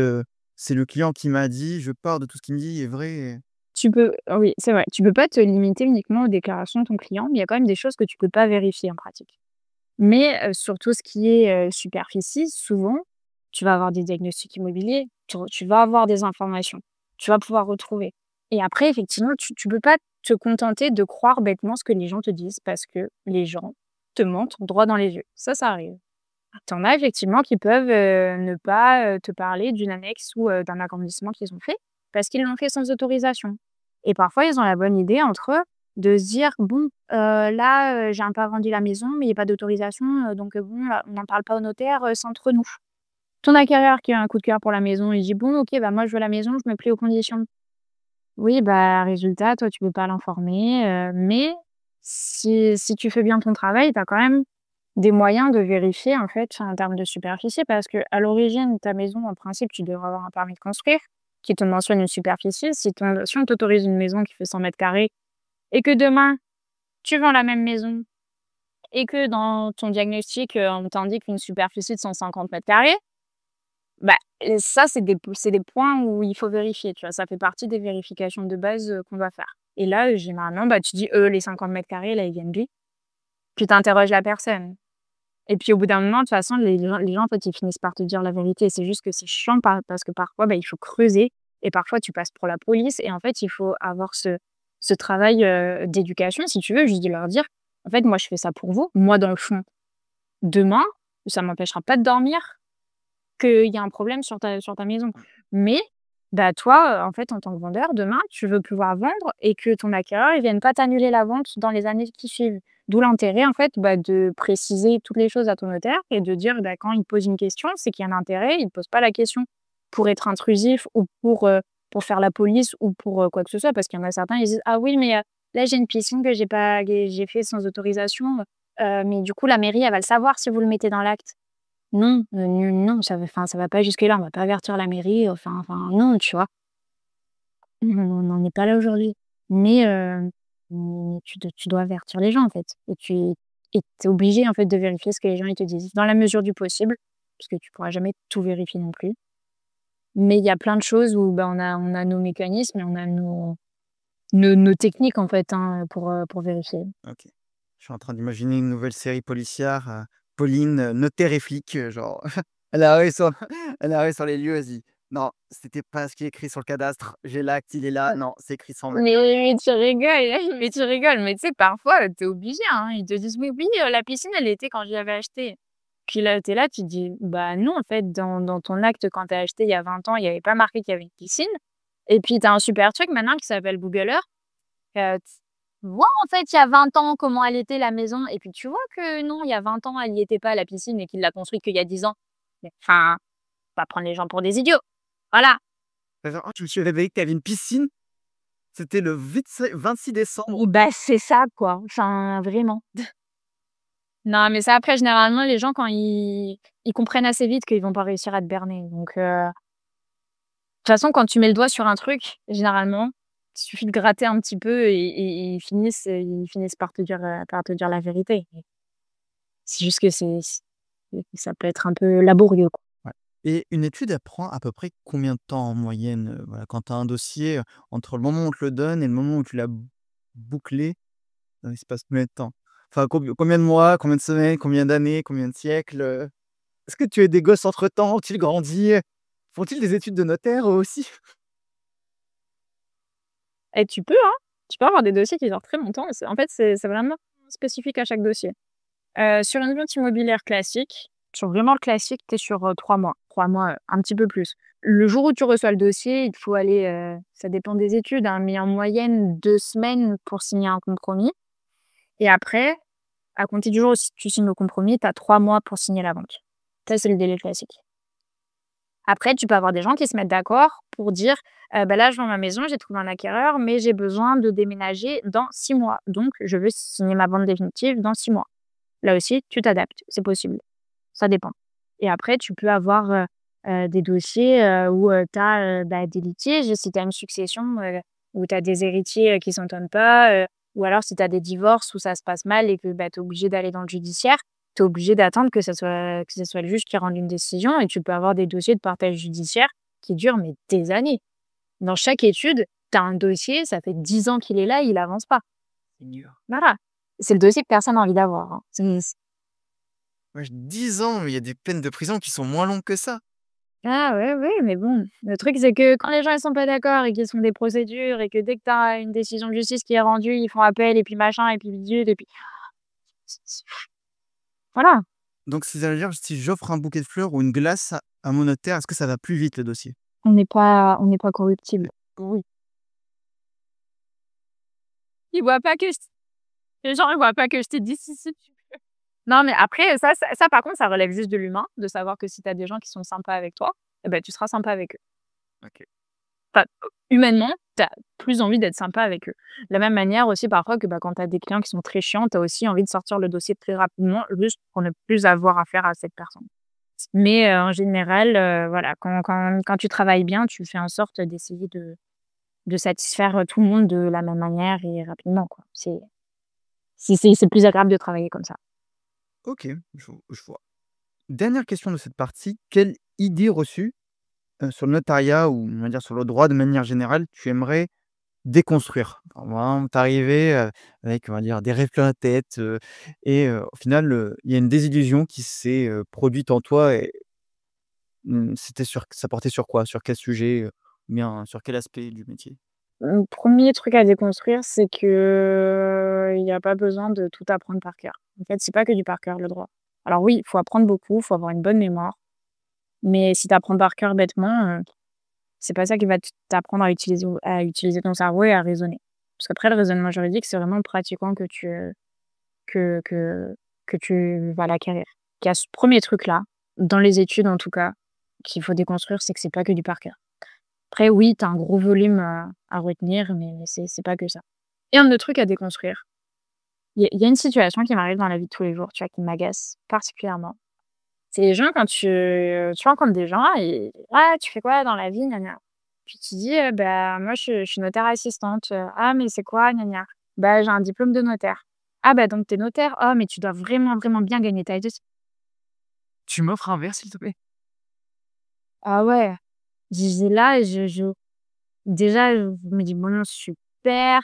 c'est le client qui m'a dit, je pars de tout ce qu'il me dit est vrai». Oui, c'est vrai, tu peux pas te limiter uniquement aux déclarations de ton client, mais il y a quand même des choses que tu peux pas vérifier en pratique. Mais, sur tout ce qui est, superficie, souvent, tu vas avoir des diagnostics immobiliers, tu vas avoir des informations, tu vas pouvoir retrouver et après effectivement, tu peux pas te contenter de croire bêtement ce que les gens te disent parce que les gens te mentent droit dans les yeux. Ça arrive. Tu en as effectivement qui peuvent, ne pas, te parler d'une annexe ou, d'un agrandissement qu'ils ont fait, parce qu'ils l'ont fait sans autorisation. Et parfois, ils ont la bonne idée entre eux de se dire: «Bon, là, j'ai un peu agrandi la maison, mais il y a pas d'autorisation, donc bon, on n'en parle pas au notaire, c'est entre nous». Ton acquéreur qui a un coup de cœur pour la maison, il dit: «Bon, OK, bah, moi je veux la maison, je me plie aux conditions». Oui, bah, résultat, toi, tu peux pas l'informer, mais si tu fais bien ton travail, tu as quand même des moyens de vérifier, en fait, en termes de superficie parce que à l'origine, ta maison, en principe, tu devrais avoir un permis de construire qui te mentionne une superficie. Si on t'autorise une maison qui fait 100 carrés et que demain, tu vends la même maison et que dans ton diagnostic, on t'indique une superficie de 150 carrés, bah, ça, c'est des points où il faut vérifier, tu vois? Ça fait partie des vérifications de base, qu'on doit faire et là, généralement, bah, tu dis: les 50 carrés, là, ils viennent d'où?» Puis tu interroges la personne et puis au bout d'un moment, de toute façon, les gens, en fait, ils finissent par te dire la vérité. C'est juste que c'est chiant parce que parfois, bah, il faut creuser et parfois tu passes pour la police et en fait, il faut avoir ce travail, d'éducation, si tu veux, juste de leur dire: «En fait, moi, je fais ça pour vous. Moi, dans le fond, demain, ça m'empêchera pas de dormir qu'il y a un problème sur ta maison. Mais, bah, toi, en fait, en tant que vendeur, demain, tu veux pouvoir vendre et que ton acquéreur, il vienne pas t'annuler la vente dans les années qui suivent. D'où l'intérêt, en fait, bah, de préciser toutes les choses à ton notaire et de dire, bah, quand il pose une question, c'est qu'il y a un intérêt. Il ne pose pas la question pour être intrusif ou pour faire la police ou pour, quoi que ce soit. Parce qu'il y en a certains, ils disent: «Ah oui, mais, là, j'ai une piscine que j'ai fait sans autorisation, mais du coup, la mairie, elle va le savoir si vous le mettez dans l'acte». Non, non, ça va pas jusque-là, on va pas avertir la mairie, non, tu vois? On n'en est pas là aujourd'hui. Mais tu dois avertir les gens, en fait et tu es obligé, en fait, de vérifier ce que les gens, ils te disent, dans la mesure du possible, parce que tu pourras jamais tout vérifier non plus. Mais il y a plein de choses où, bah, on a nos mécanismes et on a nos techniques, en fait, hein, pour vérifier. OK. Je suis en train d'imaginer une nouvelle série policière, Pauline, notaire et flic, genre elle arrive sur elle arrive sur les lieux, elle se dit: «Non, c'était pas ce qui est écrit sur le cadastre, j'ai l'acte, il est là, non, c'est écrit sans lettres». Mais tu rigoles, mais tu rigoles, mais tu sais, parfois, tu es obligé, hein. Ils te disent: «Oui, oui, la piscine, elle était quand je l'avais achetée». Puis là, tu es là, tu te dis: «Bah non, en fait, dans ton acte, quand tu as acheté il y a 20 ans, il y avait pas marqué qu'il y avait une piscine» et puis tu as un super truc maintenant qui s'appelle Google Earth, t vois, en fait, il y a 20 ans, comment elle était la maison et puis tu vois que non, il y a 20 ans, elle y était pas, la piscine et qu'il l'a construite qu'il y a 10 ans. Mais enfin, faut pas prendre les gens pour des idiots. Voilà. Genre: «Oh, je me suis réveillée que tu avais une piscine, c'était le 26 décembre». Bah, c'est ça, quoi. Enfin, vraiment. Non, mais ça, après, généralement, les gens, quand ils comprennent assez vite qu'ils vont pas réussir à te berner. Donc, de toute façon, quand tu mets le doigt sur un truc, généralement, il suffit de gratter un petit peu et ils finissent par te dire la vérité. C'est juste que ça peut être un peu laborieux, quoi. Ouais. Et une étude, elle prend à peu près combien de temps en moyenne, voilà, quand tu as un dossier, entre le moment où on te le donne et le moment où tu l'as bouclé, il se passe combien de temps? Enfin, combien de mois, combien de semaines, combien d'années, combien de siècles? Est-ce que tu as eu des gosses entre-temps? Ont-ils grandi? Font-ils des études de notaire eux aussi? Et tu peux, hein, tu peux avoir des dossiers qui durent très longtemps. C'est vraiment spécifique à chaque dossier. Sur une vente immobilière classique, sur vraiment le classique, tu es sur, 3 mois. 3 mois, un petit peu plus. Le jour où tu reçois le dossier, il te faut aller, ça dépend des études, hein, mais en moyenne 2 semaines pour signer un compromis et après, à compter du jour où tu signes le compromis, tu as 3 mois pour signer la vente. Ça, c'est le délai classique. Après, tu peux avoir des gens qui se mettent d'accord pour dire: «Bah, là, je vends ma maison, j'ai trouvé un acquéreur, mais j'ai besoin de déménager dans 6 mois. Donc je veux signer ma vente définitive dans 6 mois». Là aussi, tu t'adaptes, c'est possible. Ça dépend. Et après, tu peux avoir, des dossiers, où, tu as, bah, des litiges. Si tu as une succession, où tu as des héritiers, qui s'entendent pas, ou alors si tu as des divorces où ça se passe mal et que, bah, tu es obligé d'aller dans le judiciaire, tu es obligé d'attendre que ce soit le juge qui rende une décision et tu peux avoir des dossiers de partage judiciaire qui durent, mais des années. Dans chaque étude, tu as un dossier, ça fait 10 ans qu'il est là, il avance pas. Seigneur. Voilà. C'est le dossier que personne n'a envie d'avoir, hein. Wesh, 10 ans, mais il y a des peines de prison qui sont moins longues que ça. Ah ouais, ouais, mais bon, le truc, c'est que quand les gens ils sont pas d'accord et qu'ils font des procédures et que dès que tu as une décision de justice qui est rendue, ils font appel et puis machin et puis bidule et puis voilà. Donc ça veut dire si j'offre un bouquet de fleurs ou une glace à mon notaire, est-ce que ça va plus vite le dossier? On n'est pas corruptible. Oui. Ils voient pas que je Les gens, ils voient pas que je t'ai dit: «Si, tu peux». Non, mais après ça par contre, ça relève juste de l'humain, de savoir que si tu as des gens qui sont sympas avec toi, et ben tu seras sympa avec eux. OK. Enfin, humainement, tu as plus envie d'être sympa avec eux. De la même manière aussi parfois que, bah, quand tu as des clients qui sont très chiants, tu as aussi envie de sortir le dossier très rapidement, juste pour ne plus avoir affaire à cette personne. Mais, en général, voilà, quand tu travailles bien, tu fais en sorte d'essayer de satisfaire, tout le monde de la même manière et rapidement, quoi. C'est plus agréable de travailler comme ça. OK, je vois. Dernière question de cette partie, quelle idée reçue, sur le notariat ou on va dire sur le droit de manière générale, tu aimerais déconstruire? Alors vraiment, tu avec on va dire des rêves plein la tête, et au final, il y a une désillusion qui s'est, produite en toi et c'était ça portait sur quoi? Sur quel sujet, ou bien sur quel aspect du métier? Le 1er truc à déconstruire, c'est que, il y a pas besoin de tout apprendre par cœur. En fait, c'est pas que du par cœur, le droit. Alors oui, il faut apprendre beaucoup, il faut avoir une bonne mémoire, mais si tu apprends par cœur bêtement, c'est pas ça qui va t'apprendre à utiliser ton cerveau et à raisonner. Parce qu'après le raisonnement juridique, c'est vraiment en pratiquant que que que tu vas l'acquérir. Il y a ce 1er truc-là, dans les études en tout cas, qu'il faut déconstruire, c'est que c'est pas que du par cœur. Après oui, tu as un gros volume, à retenir, mais c'est pas que ça. Et un autre truc à déconstruire, il y a une situation qui m'arrive dans la vie de tous les jours, tu vois, qui m'agace particulièrement. C'est les gens quand tu rencontres des gens et: «Ah, tu fais quoi dans la vie? Gna gna». Puis tu dis: «Bah, moi je suis notaire assistante». «Ah, mais c'est quoi? Gna gna». «Bah, j'ai un diplôme de notaire». «Ah bah, donc tu es notaire? Oh, mais tu dois vraiment, vraiment bien gagner ta vie». Tu m'offres un verre, s'il te plaît? Ah ouais, j'étais là et je déjà, je me dis: «Bon, super».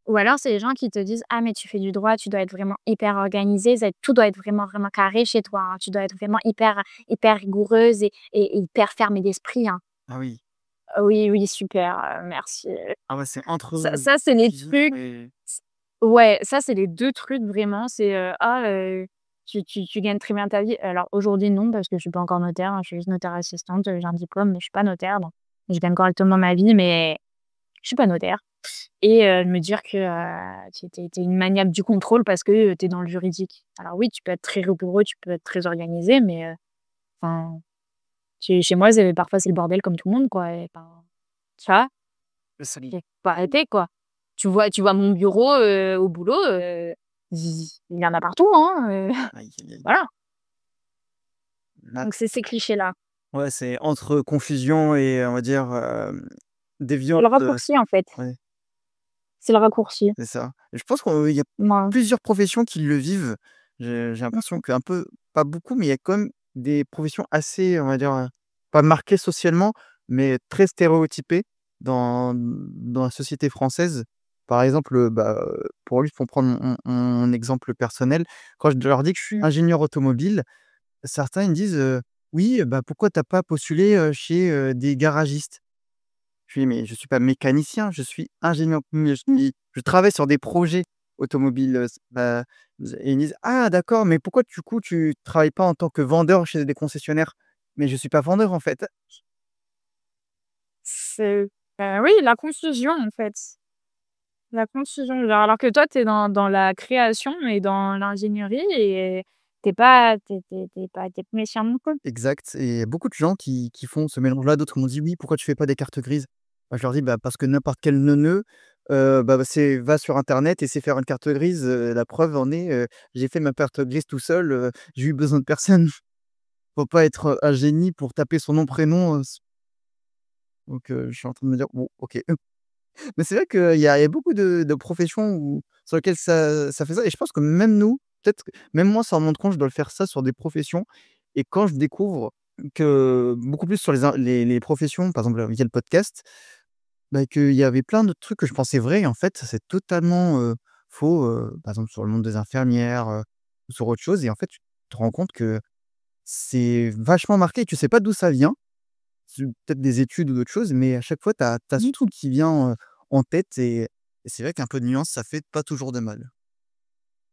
Ou alors c'est les gens qui te disent: «Ah mais tu fais du droit, tu dois être vraiment hyper organisée, tout doit être vraiment, vraiment carré chez toi, hein. Tu dois être vraiment hyper, hyper rigoureuse et hyper fermée d'esprit, hein». Ah oui. Oui, oui, super, merci. Ah ouais, c'est entre Ça c'est les philosophes trucs et ouais, ça c'est les 2 trucs vraiment, c'est, «Ah, tu gagnes très bien ta vie». Alors aujourd'hui non, parce que je suis pas encore notaire, hein, je suis juste notaire assistante, j'ai un diplôme, mais je suis pas notaire, donc je gagne correctement ma vie, mais je suis pas notaire. Et de me dire que, tu es une maniaque du contrôle parce que, tu es dans le juridique. Alors oui, tu peux être très rigoureux, tu peux être très organisé, mais enfin, chez moi, c'est le bordel comme tout le monde, quoi et enfin, tu vois? le solide. Faut arrêter, quoi. Tu vois mon bureau, au boulot, il y en a partout, hein, Aïe, aïe, aïe. voilà. Là, Donc c'est ces clichés-là. ouais, c'est entre confusion et on va dire, C'est déviance, le raccourci, en fait. ouais, C'est le raccourci. c'est ça. Et je pense qu'il y a Mouais. plusieurs professions qui le vivent. J'ai l'impression qu'un peu, pas beaucoup, mais il y a quand même des professions assez, on va dire, pas marquées socialement, mais très stéréotypées dans la société française par exemple, pour lui, pour prendre mon exemple personnel, quand je leur dis que je suis Mmh. ingénieur automobile, certains ils me disent, «Oui, bah, pourquoi tu as pas postulé, chez, des garagistes?» Je lui dis: «Mais je suis pas mécanicien, je suis ingénieur, mais je travaille sur des projets automobiles, et ils me disent: «Ah d'accord, mais pourquoi du coup tu travailles pas en tant que vendeur chez des concessionnaires?» «Mais je suis pas vendeur en fait». C'est oui, la confusion, en fait. La confusion, genre alors que toi, tu es dans la création et dans l'ingénierie et tu es pas méchant non plus. Exact, et il y a beaucoup de gens qui font ce mélange-là. D'autres m'ont dit: «Oui, pourquoi tu fais pas des cartes grises?» Bah, je leur dis: «Bah, parce que n'importe quel neuneu, c'est va sur internet et sait faire une carte grise, la preuve en est, j'ai fait ma carte grise tout seul, j'ai eu besoin de personne». Faut pas être, un génie pour taper son nom, prénom, donc je suis en train de me dire: «Bon, OK». Mais c'est vrai qu'il y a beaucoup de professions sur lesquelles ça fait ça, et je pense que même nous, peut-être que même moi sans m'en rendre compte, je dois le faire ça sur des professions, et quand je découvre que beaucoup plus sur les professions, par exemple, via le podcast, bah, qu'il y avait plein de trucs que je pensais vrais et en fait, c'est totalement, faux, par exemple sur le monde des infirmières, ou sur autre chose, et en fait, tu te rends compte que c'est vachement marqué. Tu sais pas d'où ça vient, c'est peut-être des études ou d'autres choses, mais à chaque fois, tu as Mmh. tout qui vient, en tête, et c'est vrai qu'un peu de nuance, ça fait pas toujours de mal.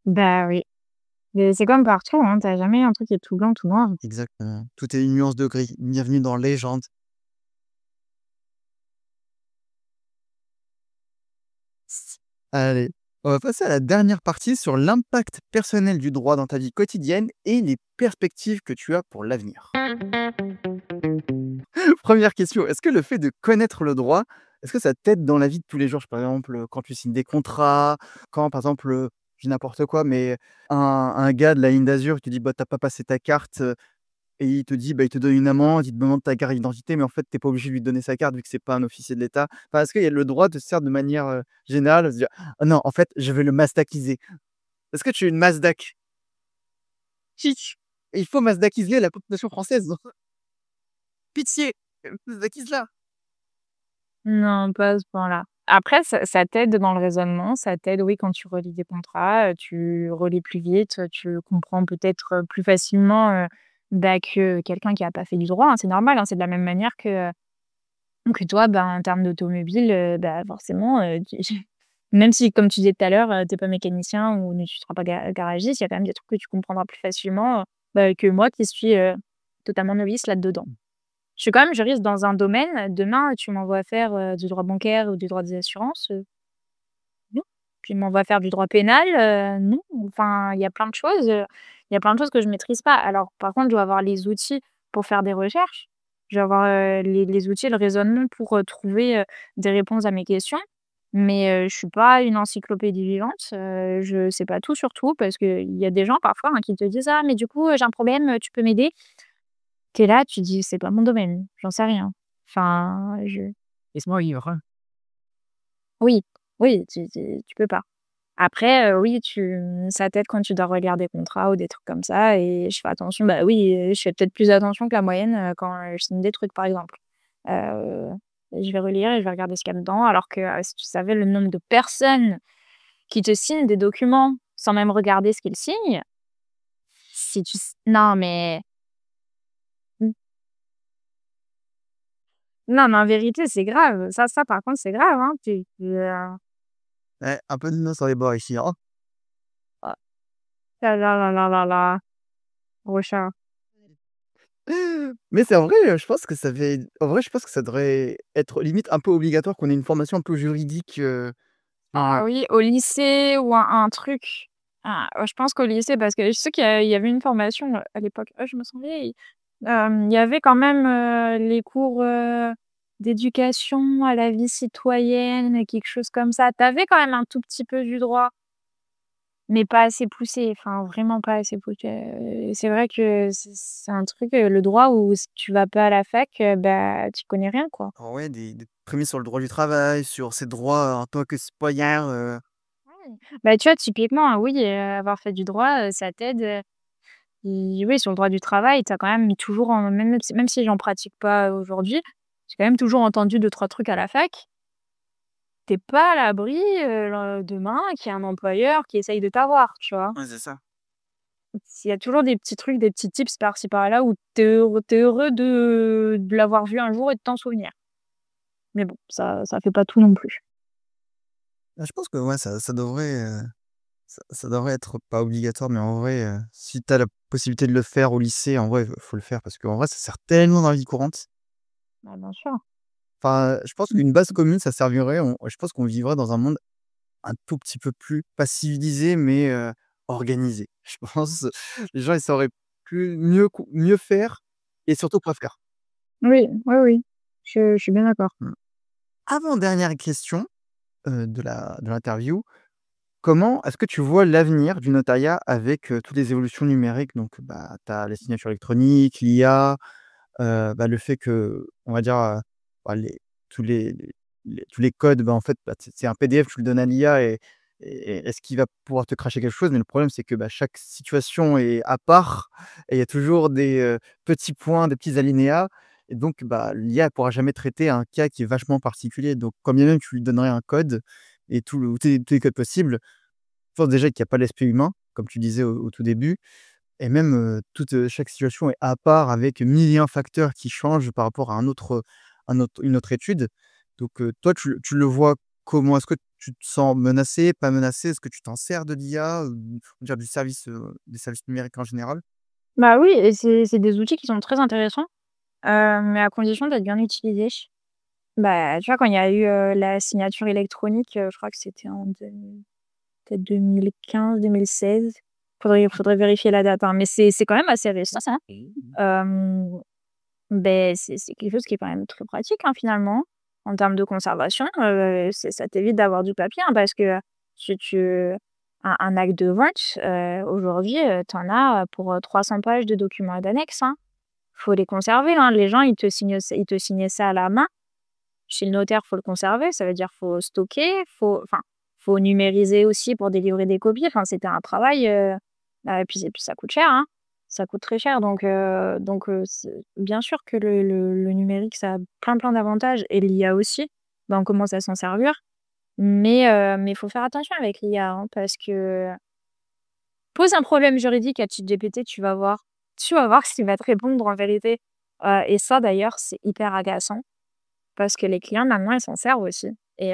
Bah, oui, mais c'est comme partout, hein, tu jamais un truc qui est tout blanc, tout noir. Exactement. Tout est une nuance de gris. Bienvenue dans Légende. Allez, on va passer à la dernière partie sur l'impact personnel du droit dans ta vie quotidienne et les perspectives que tu as pour l'avenir. Première question, est-ce que le fait de connaître le droit, est-ce que ça t'aide dans la vie de tous les jours? Par exemple, quand tu signes des contrats, quand par exemple, je dis n'importe quoi, mais un gars de la Ligne d'Azur qui te dit: «Bah, tu pas passé ta carte», et il te dit, bah, il te donne une amende, il te demande ta carte d'identité, mais en fait, tu es pas obligé de lui donner sa carte vu que c'est pas un officier de l'État. Enfin, est-ce qu'il y a le droit de se faire de manière, générale, de se dire: «Ah non, en fait, je vais le masdaquiser». Est-ce que tu es une Masdac? Chiche! Il faut masdaquiser la population française. Pitié, masdaquise-la! Non, pas à ce point-là. Après, ça t'aide dans le raisonnement, ça t'aide, oui, quand tu relis des contrats, tu relis plus vite, tu comprends peut-être, plus facilement, que quelqu'un qui a pas fait du droit, hein. C'est normal, hein, c'est de la même manière que toi, en termes d'automobile, forcément, tu même si, comme tu disais tout à l'heure, tu pas mécanicien ou ne tu seras pas garagiste, il y a quand même des trucs que tu comprendras plus facilement, que moi qui suis, totalement novice là-dedans. Je suis quand même juriste dans un domaine. Demain, tu m'envoies faire, du droit bancaire ou du droit des assurances, non. Tu m'envoies faire du droit pénal, non. Enfin, il y a plein de choses que je maîtrise pas. Alors par contre, je dois avoir les outils pour faire des recherches. Je dois avoir, les outils, le raisonnement pour, trouver, des réponses à mes questions. Mais, je suis pas une encyclopédie vivante, je sais pas tout sur tout parce qu'il y a des gens parfois, hein, qui te disent: «Ah mais du coup, j'ai un problème, tu peux m'aider?» Tu es là, tu dis: «C'est pas mon domaine, j'en sais rien». Enfin, je laisse-moi vivre. Oui, oui, tu peux pas. Après, oui, ça t'aide quand tu dois relire des contrats ou des trucs comme ça et je fais attention, oui, je fais peut-être plus attention que la moyenne, quand, je signe des trucs, par exemple. Heu, je vais relire et je vais regarder ce qu'il y a dedans alors que, si tu savais le nombre de personnes qui te signent des documents sans même regarder ce qu'ils signent, si tu s non mais non, mais en vérité, c'est grave. Ça par contre, c'est grave, hein. Ouais, un peu de nous sur les bords ici, hein. Ah, là là là là là là, Rochard. Mais c'est en vrai, je pense que ça fait en vrai, je pense que ça devrait être limite un peu obligatoire qu'on ait une formation un peu juridique, Ah oui, au lycée ou un truc. Ah, je pense qu'au lycée, parce que je sais qu'il y avait une formation, à l'époque. Je me sens vieille. Il y avait quand même, les cours, d'éducation à la vie citoyenne, quelque chose comme ça. Tu avais quand même un tout petit peu du droit. Mais pas assez poussé, enfin vraiment pas assez poussé, c'est vrai que c'est un truc, le droit où si tu vas pas à la fac, tu connais rien, quoi. alors ouais, des prémices sur le droit du travail, sur ses droits en tant que citoyen, Ouais. Tu vois, typiquement, oui, avoir fait du droit, ça t'aide, et oui, sur le droit du travail, tu as quand même mis toujours en même si j'en pratique pas aujourd'hui, j'ai quand même toujours entendu deux trois trucs à la fac. tu pas à l'abri, demain qu'il y ait un employeur qui essaye de t'avoir, tu vois? Ouais, c'est ça. Il y a toujours des petits trucs, des petits tips par-ci par-là où tu heureux de l'avoir vu un jour et de t'en souvenir. Mais bon, ça fait pas tout non plus. Bah, je pense que ouais, ça devrait, ça devrait être pas obligatoire, mais en vrai, si tu as la possibilité de le faire au lycée, en vrai, faut le faire parce qu'en vrai, ça sert tellement dans la vie courante. Bah, bien sûr. Enfin, je pense qu'une base commune, ça servirait, je pense qu'on vivrait dans un monde un tout petit peu plus pas civilisé, mais organisé. Je pense, les gens, ils sauraient plus mieux faire et surtout quoi faire. Oui, oui, oui, je suis bien d'accord. Mmh. Avant-dernière question, de l'interview. Comment est-ce que tu vois l'avenir du notariat avec, toutes les évolutions numériques? Donc, bah, tu as les signatures électroniques, l'IA, bah, le fait que, on va dire, bah, tous tous les codes, bah, en fait, bah, c'est un PDF, tu le donnes à l'IA et est-ce qu'il va pouvoir te cracher quelque chose? Mais le problème, c'est que, bah, chaque situation est à part et il y a toujours des, petits points, des petits alinéas et donc, bah, l'IA ne pourra jamais traiter un cas qui est vachement particulier. Donc, quand bien même tu lui donnerais un code et tous les codes possibles, je pense déjà qu'il y a pas l'aspect humain, comme tu disais au tout début et même, chaque situation est à part avec 1 000 facteurs qui changent par rapport à une autre étude. Donc, toi, tu le vois comment? Est-ce que tu te sens menacé, pas menacé? Est-ce que tu t'en sers de l'IA, on va dire du service, des services numériques en général? Bah, oui et c'est des outils qui sont très intéressants, mais à condition d'être bien utilisés. Bah, tu vois, quand il y a eu, la signature électronique, je crois que c'était en peut-être 2015-2016. Faudrait vérifier la date, hein, mais c'est quand même assez récent ça. Mmh. Hem, Beh, c'est quelque chose qui est quand même très pratique, hein, finalement, en termes de conservation, ça t'évite d'avoir du papier, hein, parce que tu un acte de vente, aujourd'hui, tu en as, pour, 300 pages de documents et d'annexes, hein. Faut les conserver, hein. Les gens, ils te signaient ça à la main. Chez le notaire, faut le conserver, ça veut dire faut stocker, faut numériser aussi pour délivrer des copies. Enfin, c'était un travail, et puis ça coûte cher, hein. Ça coûte très cher c'est bien sûr que le numérique, ça a plein d'avantages et l'IA aussi. On commence à s'en servir, mais il faut faire attention avec l'IA, hein, parce que pose un problème juridique à ChatGPT, tu vas voir. Tu vas voir ce qu'il va te répondre en vérité, et ça d'ailleurs, c'est hyper agaçant. Parce que les clients maintenant, ils s'en servent aussi et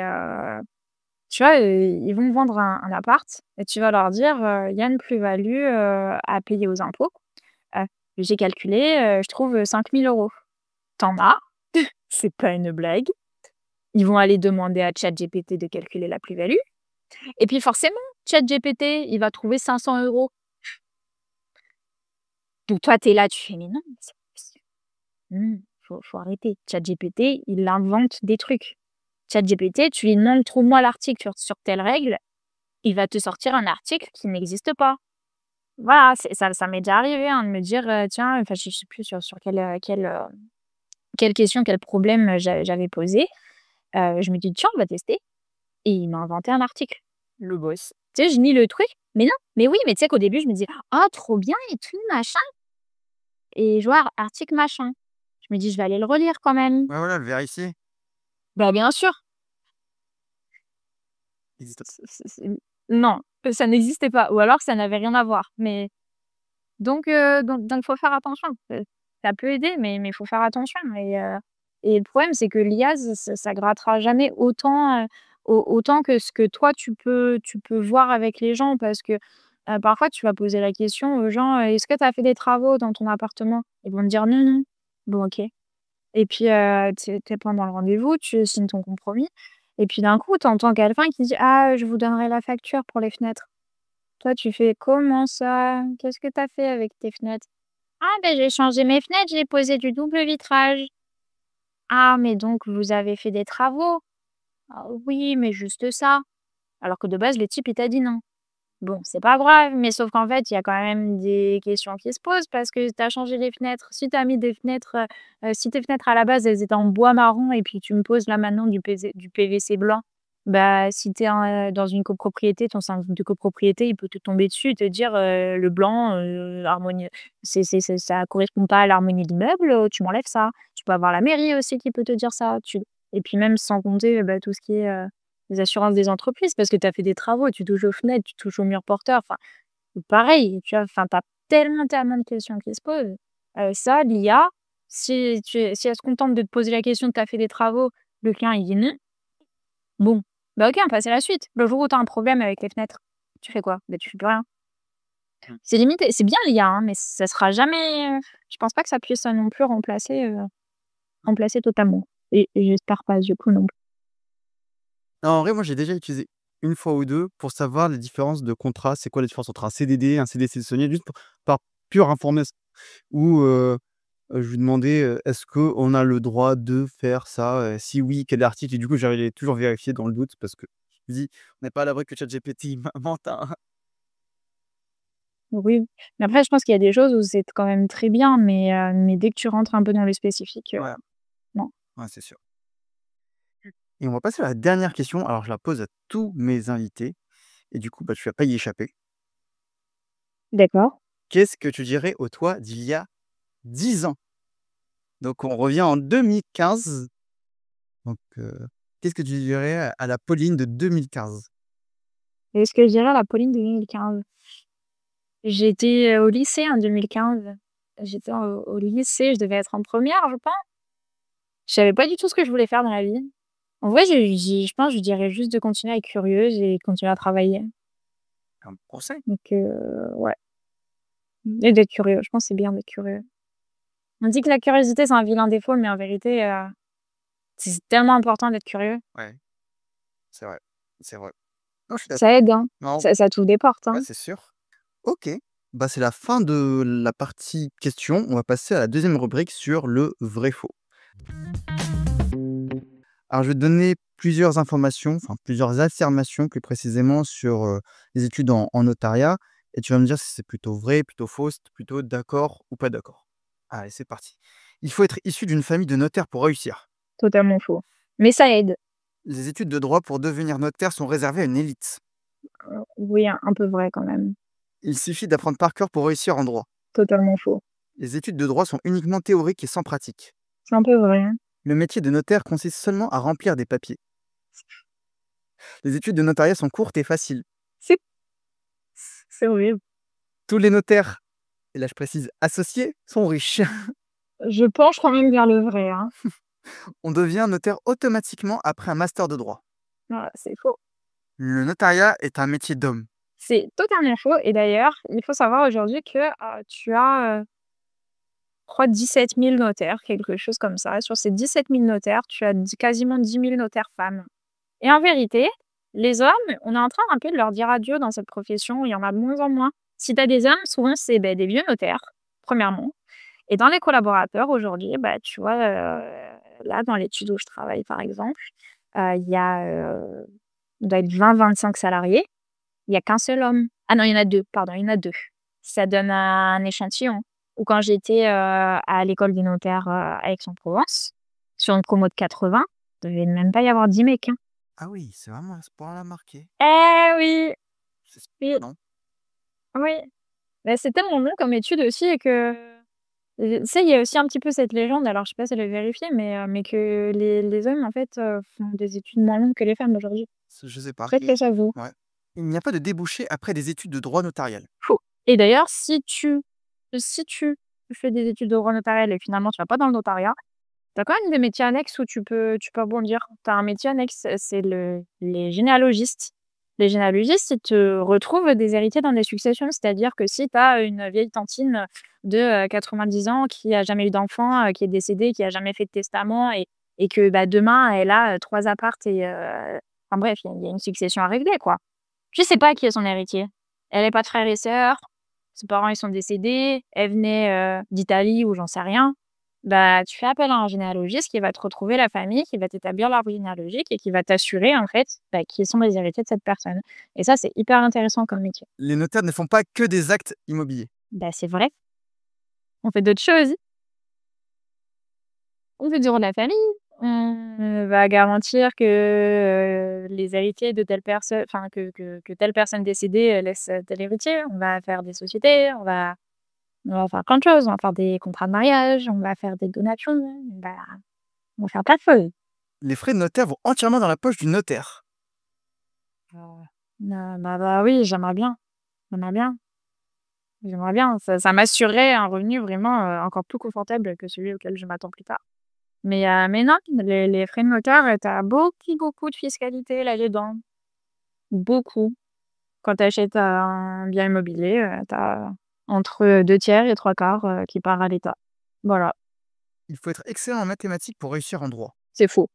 tu vois, ils vont vendre un appart et tu vas leur dire, «Il y a une plus-value, à payer aux impôts. Heu, j'ai calculé, je trouve, 5 000 €». Tu en as, c'est pas une blague. Ils vont aller demander à ChatGPT de calculer la plus-value et puis forcément, ChatGPT, il va trouver 500 €. Donc toi, tu es là, tu fais: «Mais non, mais c'est pas possible. Faut arrêter». ChatGPT, il invente des trucs. ChatGPT, tu lui demandes: «Trouve-moi l'article sur telle règle», il va te sortir un article qui n'existe pas. Voilà, ça m'est déjà arrivé, hein, de me dire, tiens, enfin, je sais plus sur quelle question, quel problème, j'avais posé. Je me dis: «Tiens, on va tester» et il m'a inventé un article, le boss. Tu sais, je lis le truc: «Mais non, mais oui», mais tu sais qu'au début, je me dis: «Ah trop bien et tout machin» et je vois article machin. Je me dis: «Je vais aller le relire quand même». Ouais, voilà, vérifier. Bah, bien sûr, Existe c'est non, ça n'existait pas ou alors ça n'avait rien à voir, mais donc faut faire attention. Ça peut aider, mais faut faire attention et le problème, c'est que l'IA, ça grattera jamais autant que ce que toi tu peux voir avec les gens parce que, parfois tu vas poser la question aux gens: «Est-ce que tu as fait des travaux dans ton appartement?» Ils vont te dire: «Non, non». Bon, OK et puis, tu es pendant le rendez-vous, tu signes ton compromis et puis d'un coup, tu entends quelqu'un qui dit: «Ah, je vous donnerai la facture pour les fenêtres». Toi, tu fais: «Comment ça? Qu'est-ce que tu as fait avec tes fenêtres?» «Ah ben j'ai changé mes fenêtres, j'ai posé du double vitrage». «Ah mais donc vous avez fait des travaux?» «Ah oui, mais juste ça». Alors que de base, le type, il t'a dit non. Bon, c'est pas grave, mais sauf qu'en fait, il y a quand même des questions qui se posent parce que tu as changé les fenêtres. Si tu as mis des fenêtres, si tes fenêtres à la base, elles étaient en bois marron et puis tu me poses là maintenant du PVC blanc, bah, si tu es, dans une copropriété, ton syndic de copropriété, il peut te tomber dessus et te dire, «Le blanc, harmonie ça correspond pas à l'harmonie de l'immeuble, tu m'enlèves ça». Tu peux avoir la mairie aussi qui peut te dire ça. Tu Et puis même sans compter, bah, tout ce qui est, les assurances des entreprises parce que tu as fait des travaux, tu touches aux fenêtres, tu touches aux murs porteurs, enfin, pareil, tu vois? Enfin, tu as tellement de questions qui se posent. Ça, l'IA, si elle se contente de te poser la question: «Tu as fait des travaux?» Le client, il dit: «Non». Bon, bah, OK, on passe à la suite. Le jour où tu as un problème avec les fenêtres, tu fais quoi? Bah, tu fais plus rien. C'est limité. C'est bien l'IA, hein, mais ça sera jamais, je pense pas que ça puisse, non plus remplacer totalement et j'espère pas du coup non plus. Non, en vrai, moi, j'ai déjà utilisé une fois ou 2 pour savoir les différences de contrat. C'est quoi la différence entre un CDD, un CDC saisonnier, juste pour par pure information ou je lui demandais, «Est-ce qu'on a le droit de faire ça? Si oui, quel article?» Et du coup, j'allais toujours vérifier dans le doute parce que je me dis: «On n'est pas à l'abri que ChatGPT il m'invente un». Oui, mais après je pense qu'il y a des choses où c'est quand même très bien, mais dès que tu rentres un peu dans le spécifique, Ouais, non. ouais, c'est sûr. Et on va passer à la dernière question. Alors, je la pose à tous mes invités et du coup, bah, tu vas pas y échapper. D'accord. Qu'est-ce que tu dirais au toi d'il y a 10 ans? Donc on revient en 2015. Donc qu'est-ce que tu dirais à la Pauline de 2015? Et ce que je dirais à la Pauline de 2015? J'étais, au lycée en 2015. J'étais au lycée, je devais être en première, je pense. Je savais pas du tout ce que je voulais faire dans la vie. En vrai, je pense, je dirais juste de continuer à être curieuse et continuer à travailler. Un conseil? Donc ouais, et d'être curieux. Je pense que c'est bien d'être curieux. On dit que la curiosité, c'est un vilain défaut, mais en vérité, c'est tellement important d'être curieux. Ouais, c'est vrai, c'est vrai. Non, je suis d'accord. Ça aide, hein. Non, Ça t'ouvre des portes, ouais, hein. c'est sûr. OK, bah, c'est la fin de la partie questions. On va passer à la deuxième rubrique sur le vrai faux. Alors je vais te donner plusieurs informations, enfin plusieurs affirmations plus précisément sur, les études en notariat et tu vas me dire si c'est plutôt vrai, plutôt faux, si tu plutôt d'accord ou pas d'accord. Allez, c'est parti. Il faut être issu d'une famille de notaires pour réussir. Totalement faux. Mais ça aide. Les études de droit pour devenir notaire sont réservées à une élite. Oui, un peu vrai quand même. Il suffit d'apprendre par cœur pour réussir en droit. Totalement faux. Les études de droit sont uniquement théoriques et sans pratique. C'est un peu vrai, hein. Le métier de notaire consiste seulement à remplir des papiers. Les études de notariat sont courtes et faciles. C'est c'est horrible. Tous les notaires, et là je précise associés, sont riches. Je penche quand même vers le vrai, hein. On devient notaire automatiquement après un master de droit. Voilà, c'est faux. Le notariat est un métier d'homme. C'est totalement faux et d'ailleurs, il faut savoir aujourd'hui que, tu as, je crois 17 000 notaires, quelque chose comme ça. Sur ces 17 000 notaires, tu as quasiment 10 000 notaires femmes et en vérité, les hommes, on est en train un peu de leur dire adieu dans cette profession, il y en a de moins en moins. Si tu as des hommes, souvent c'est, des vieux notaires, premièrement et dans les collaborateurs aujourd'hui, tu vois, là, dans l'étude où je travaille, par exemple, il y a, on doit être 20-25 salariés. Il y a qu'un seul homme. Ah non, il y en a 2. Pardon, il y en a 2. Ça donne un échantillon. Ou quand j'étais, à l'école des notaires, à Aix-en-Provence, sur une promo de 80, il devait même pas y avoir 10 mecs, hein. Ah oui, c'est vraiment à ce point-là marqué. Eh oui! C'est Oui, non. oui. Bah, c'est tellement long comme étude aussi et que, tu sais, il y a aussi un petit peu cette légende, alors je sais pas si elle est vérifiée, mais que les hommes, en fait, font des études moins longues que les femmes aujourd'hui. Je sais pas. Peut-être que ça vaut. Ouais. Il n'y a pas de débouché après des études de droit notarial. Faux. Et d'ailleurs, si tu fais des études de droit notarial et finalement tu vas pas dans le notariat, tu as quand même des métiers annexes où tu peux rebondir. Tu as un métier annexe, c'est les généalogistes. Les généalogistes, ils te retrouvent des héritiers dans des successions. C'est-à-dire que si tu as une vieille tantine de, 90 ans qui a jamais eu d'enfant, qui est décédée, qui a jamais fait de testament et que, demain elle a, 3 apparts et enfin bref, il y a une succession à régler, quoi. Je sais pas qui est son héritier. Elle a pas de frères et sœurs, ses parents ils sont décédés, elle venait, d'Italie ou j'en sais rien. Tu fais appel à un généalogiste qui va te retrouver la famille, qui va t'établir l'arbre généalogique et qui va t'assurer en fait, qui sont les héritiers de cette personne et ça, c'est hyper intéressant comme métier. Les notaires ne font pas que des actes immobiliers. C'est vrai, on fait d'autres choses. On fait du droit de la famille, on va garantir que, les héritiers de telle personne enfin que telle personne décédée, laisse, tel héritier. On va faire des sociétés, on va faire plein de choses. On va faire des contrats de mariage, on va faire des donations, on va faire plein de choses. Les frais de notaire vont entièrement dans la poche du notaire. Bah, oui, j'aimerais bien, j'aimerais bien. Ça m'assurerait un revenu vraiment, encore plus confortable que celui auquel je m'attends plus tard. Mais non, les frais de notaire, tu as beaucoup, beaucoup de fiscalité là-dedans, beaucoup. Quand tu achètes un bien immobilier, tu as entre 2/3 et 3/4, qui part à l'État. Voilà, Il faut être excellent en mathématiques pour réussir en droit. c'est faux,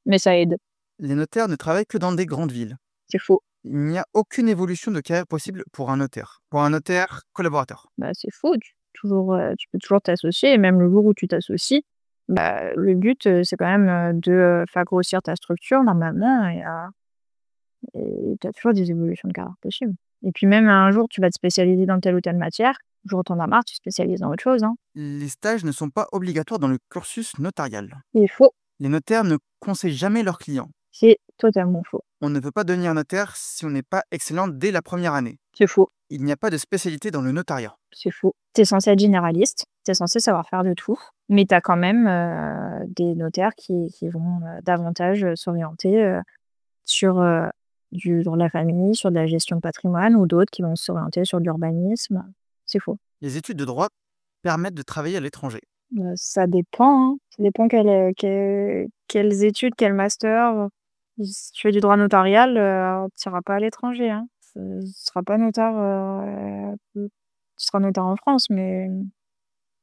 mais ça aide, Les notaires ne travaillent que dans des grandes villes. c'est faux. Il n'y a aucune évolution de carrière possible pour un notaire. Pour un notaire collaborateur. Bah, c'est faux, tu peux toujours t'associer et même le jour où tu t'associes, bah, le but, c'est quand même, de, faire grossir ta structure normalement et tu as toujours des évolutions de carrière possibles et puis même un jour, tu vas te spécialiser dans telle ou telle matière, le jour où tu en as marre, tu te spécialises dans autre chose, hein. Les stages ne sont pas obligatoires dans le cursus notarial. C'est faux, Les notaires ne conseillent jamais leurs clients. c'est totalement faux, On ne peut pas devenir notaire si on n'est pas excellent dès la première année. c'est faux, Il n'y a pas de spécialité dans le notariat. c'est faux. Tu es censé être généraliste, tu es censé savoir faire de tout, mais tu as quand même, des notaires qui vont, davantage, s'orienter, sur, du droit de la famille, sur de la gestion de patrimoine ou d'autres qui vont s'orienter sur de l'urbanisme. C'est faux. Les études de droit permettent de travailler à l'étranger. Ça dépend, hein. Ça dépend quelles études, quel master, si tu fais du droit notarial, tu iras pas à l'étranger, hein. Tu seras pas notaire, tu seras notaire en France, mais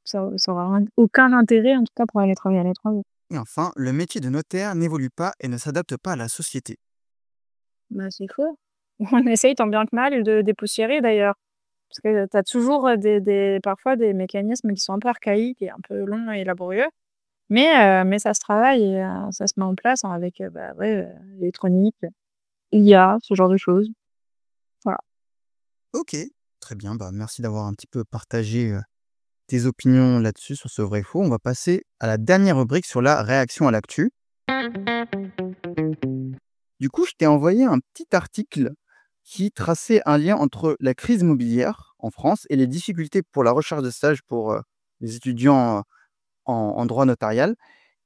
ça aura aucun intérêt, en tout cas, pour aller travailler à l'étranger. Et enfin, le métier de notaire n'évolue pas et ne s'adapte pas à la société. Bah, c'est faux. On essaye tant bien que mal de dépoussiérer d'ailleurs. Parce que tu as toujours, parfois des mécanismes qui sont un peu archaïques et un peu longs et laborieux, mais ça se travaille et ça se met en place, hein, avec, bah, ouais, l'électronique, l'IA, ce genre de choses. Voilà. Ok, très bien. Bah, merci d'avoir un petit peu partagé tes opinions là-dessus sur ce vrai faux. On va passer à la dernière rubrique sur la réaction à l'actu. Du coup, je t'ai envoyé un petit article qui traçait un lien entre la crise immobilière en France et les difficultés pour la recherche de stage pour les étudiants en droit notarial.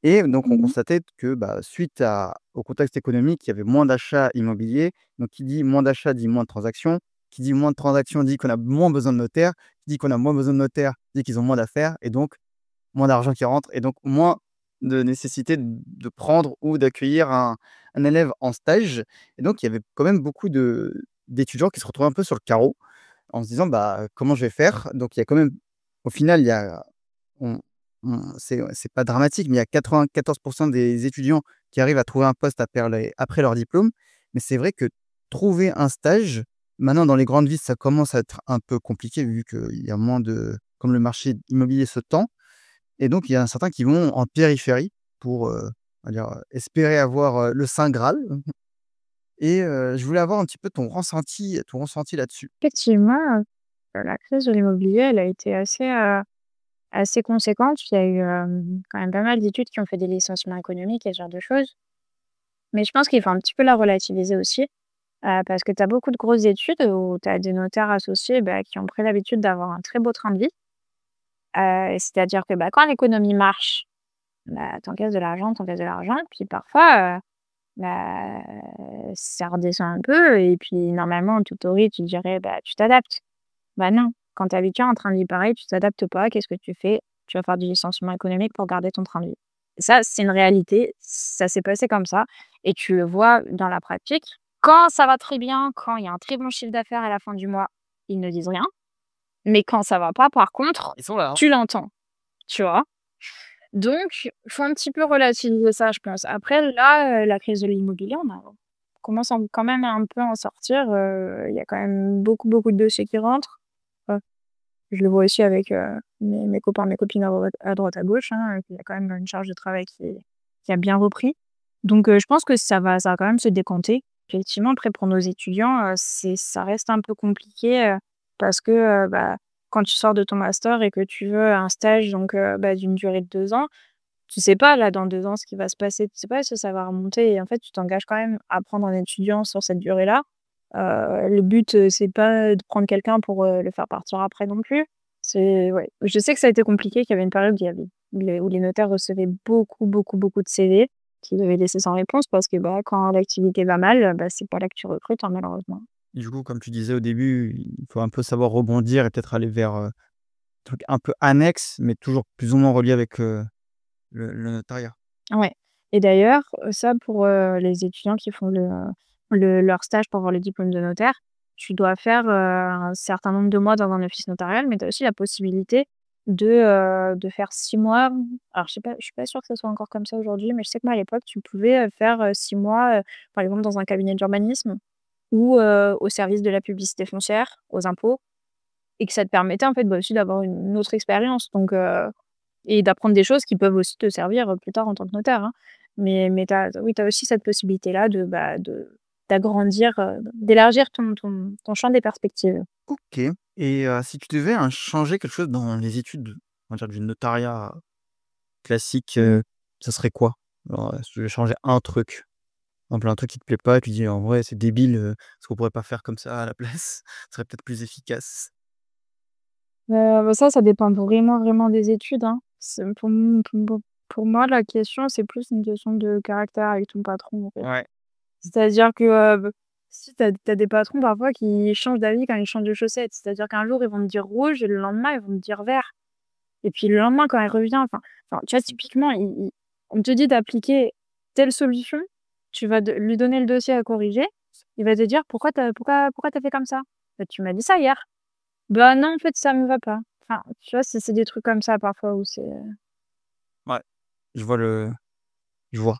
Et donc, on Mmh. constatait que suite au contexte économique, il y avait moins d'achats immobiliers. Donc, qui dit moins d'achats dit moins de transactions. Qui dit moins de transactions dit qu'on a moins besoin de notaires. Qui dit qu'on a moins besoin de notaires dit qu'ils ont moins d'affaires. Et donc, moins d'argent qui rentre et donc moins de nécessité de prendre ou d'accueillir un élève en stage et donc il y avait quand même beaucoup d'étudiants qui se retrouvaient un peu sur le carreau en se disant: «Bah, comment je vais faire?» Donc il y a quand même au final, il y a on c'est pas dramatique, mais il y a 94 des étudiants qui arrivent à trouver un poste après leur diplôme. Mais c'est vrai que trouver un stage, maintenant dans les grandes villes, ça commence à être un peu compliqué vu qu'il y a moins de comme le marché immobilier se tend et donc il y en a certains qui vont en périphérie pour, on va dire, espérer avoir, le saint graal et je voulais avoir un petit peu ton ressenti là-dessus. Effectivement, la crise de l'immobilier, elle a été assez conséquente. Il y a eu, quand même pas mal d'études qui ont fait des licenciements économiques et ce genre de choses. Mais je pense qu'il faut un petit peu la relativiser aussi, parce que tu as beaucoup de grosses études où tu as des notaires associés, bah, qui ont pris l'habitude d'avoir un très beau train de vie. C'est-à-dire que, bah, quand l'économie marche, bah, tu encaisses de l'argent, puis parfois, bah, ça redescend un peu et puis normalement en toute théorie, tu te dirais: «Bah, tu t'adaptes». Bah, non, quand tu es habitué à un train de vie pareil, tu t'adaptes pas. Qu'est-ce que tu fais? Tu vas faire du licenciement économique pour garder ton train de vie. Ça, c'est une réalité, ça s'est passé comme ça et tu le vois dans la pratique. Quand ça va très bien, quand il y a un très bon chiffre d'affaires à la fin du mois, ils ne disent rien, mais quand ça va pas, par contre, Ils sont là, hein. tu l'entends, tu vois? Donc faut un petit peu relativiser ça, je pense. Après là, la crise de l'immobilier, on commence quand même un peu à en sortir, il y a quand même beaucoup, beaucoup de dossiers qui rentrent. Je le vois aussi avec, mes copains, mes copines à droite à gauche, hein, qu'il y a quand même une charge de travail qui a bien repris. Donc je pense que ça va quand même se décanter. Effectivement, après pour nos étudiants, ça reste un peu compliqué, parce que, bah, quand tu sors de ton master et que tu veux un stage donc bah, d'une durée de 2 ans, tu sais pas là dans 2 ans ce qui va se passer. Tu sais pas si ça va remonter et en fait, tu t'engages quand même à prendre un étudiant sur cette durée-là. Le but, c'est pas de prendre quelqu'un pour, le faire partir après non plus. C'est ouais, je sais que ça a été compliqué, qu'il y avait une période où il y avait où les notaires recevaient beaucoup, beaucoup, beaucoup de CV, qui devait laisser sans réponse parce que, bah, quand l'activité va mal, bah, c'est pas là que tu recrutes, hein, malheureusement. Du coup, comme tu disais au début, il faut un peu savoir rebondir et peut-être aller vers, truc un peu annexe, mais toujours plus ou moins relié avec, le notariat. Ouais et d'ailleurs, ça pour, les étudiants qui font leur stage pour avoir le diplôme de notaire, tu dois faire, un certain nombre de mois dans un office notarial, mais tu as aussi la possibilité de faire 6 mois. Alors je suis pas sûre que ça soit encore comme ça aujourd'hui, mais je sais que moi à l'époque, tu pouvais, faire, 6 mois, par exemple dans un cabinet d'urbanisme ou, au service de la publicité foncière, aux impôts et que ça te permettait en fait, bah, aussi d'avoir une autre expérience donc et d'apprendre des choses qui peuvent aussi te servir, plus tard en tant que notaire, hein. Mais tu as aussi cette possibilité-là de, bah, d'agrandir, d'élargir ton champ des perspectives. OK et si tu devais, changer quelque chose dans les études, on va dire du notariat classique, ça serait quoi? Alors, si tu devais changer un truc, par exemple un truc qui te plaît pas, tu dis: «En vrai, c'est débile, est-ce qu'on pourrait pas faire comme ça à la place?» Ce serait peut-être plus efficace. Bah, ça dépend vraiment, vraiment des études, hein. C'est pour moi, la question, c'est plus une question de caractère avec ton patron, en fait. Ouais, C'est-à-dire que, si tu as des patrons parfois qui changent d'avis quand ils changent de chaussettes. C'est-à-dire qu'un jour, ils vont te dire rouge et le lendemain, ils vont te dire vert et puis le lendemain, quand il revient tu vois, typiquement, on te dit d'appliquer telle solution, tu vas lui donner le dossier à corriger, il va te dire: «Pourquoi tu fait comme ça?» «Bah, tu m'as dit ça hier». «Bah, non, en fait, ça me va pas». Enfin, tu vois, c'est des trucs comme ça parfois où c'est, ouais, je vois le je vois.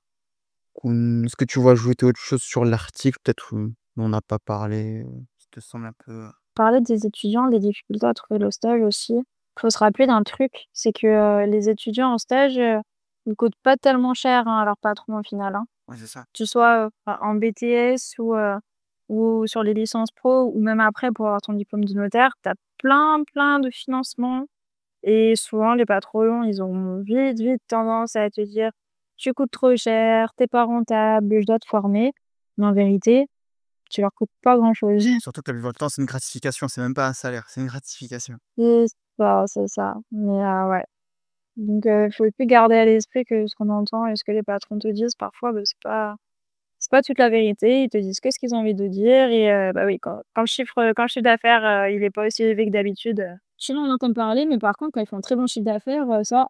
Est-ce que tu vois ajouter autre chose sur l'article peut-être, dont on n'a pas parlé, qui te semble un peu, parler des étudiants, des difficultés à trouver le stage aussi. Faut se rappeler d'un truc, c'est que, les étudiants en stage, ils coûtent pas tellement cher, hein, à leur patron au final, hein. ouais, c'est ça. Que tu sois, en BTS ou sur les licences pro ou même après pour avoir ton diplôme de notaire, tu as plein, plein de financements et souvent les patrons, ils ont vite, vite tendance à te dire: «Tu coûtes trop cher, tu pas rentable, je dois te former». Mais en vérité, tu leur coûtes pas grand-chose. Surtout que la plupart du temps, c'est une gratification, c'est même pas un salaire, c'est une gratification. C'est ça. Mais ouais. Donc faut aussi garder à l'esprit que ce qu'on entend et ce que les patrons te disent parfois, bah, c'est pas toute la vérité. Ils te disent que ce qu'ils ont envie de dire et bah, oui, quand le chiffre d'affaires, il est pas aussi élevé que d'habitude, sinon on entend parler, mais par contre quand ils font un très bon chiffre d'affaires, ça,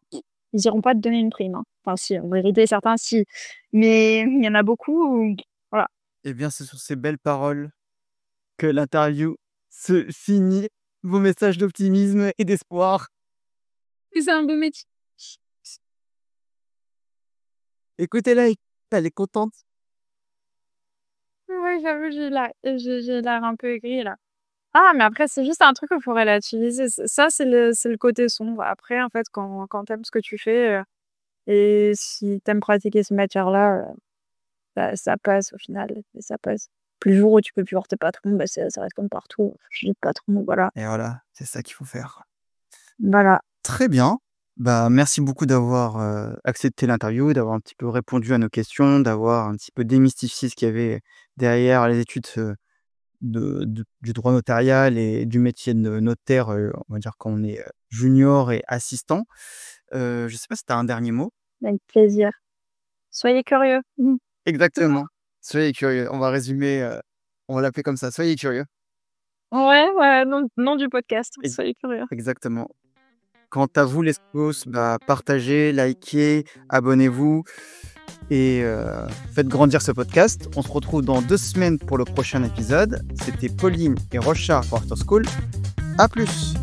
ils iront pas te donner une prime, hein. Enfin si, en vérité certains si, mais il y en a beaucoup où voilà. Eh bien, c'est sur ces belles paroles que l'interview se finit. Vos messages d'optimisme et d'espoir. C'est un beau métier. Écoutez-la, elle est contente. Ouais, j'avoue, j'ai l'air un peu aigrie là. Ah, mais après, c'est juste un truc qu'il faut relativiser. Ça, c'est le côté sombre. Après, en fait, quand tu aimes ce que tu fais, et si tu aimes pratiquer ces matières-là, ça passe au final et ça passe. Puis le jour où tu peux plus voir tes patrons, bah, ça reste comme partout, changer de patron, voilà. Et voilà, c'est ça qu'il faut faire. Voilà. Très bien. Bah, merci beaucoup d'avoir, accepté l'interview, d'avoir un petit peu répondu à nos questions, d'avoir un petit peu démystifié ce qu'il y avait derrière les études, du droit notarial et du métier de notaire, on va dire quand on est, junior et assistant. Je sais pas si tu as un dernier mot? Avec plaisir. Soyez curieux. Mmh. Exactement. Soyez curieux. On va résumer, on va l'appeler comme ça, soyez curieux. Ouais, ouais, nom du podcast, Ex soyez curieux. exactement. Quant à vous les skos, bah, partagez, likez, abonnez-vous et faites grandir ce podcast. On se retrouve dans 2 semaines pour le prochain épisode. C'était Pauline et Rochard pour After School. À plus!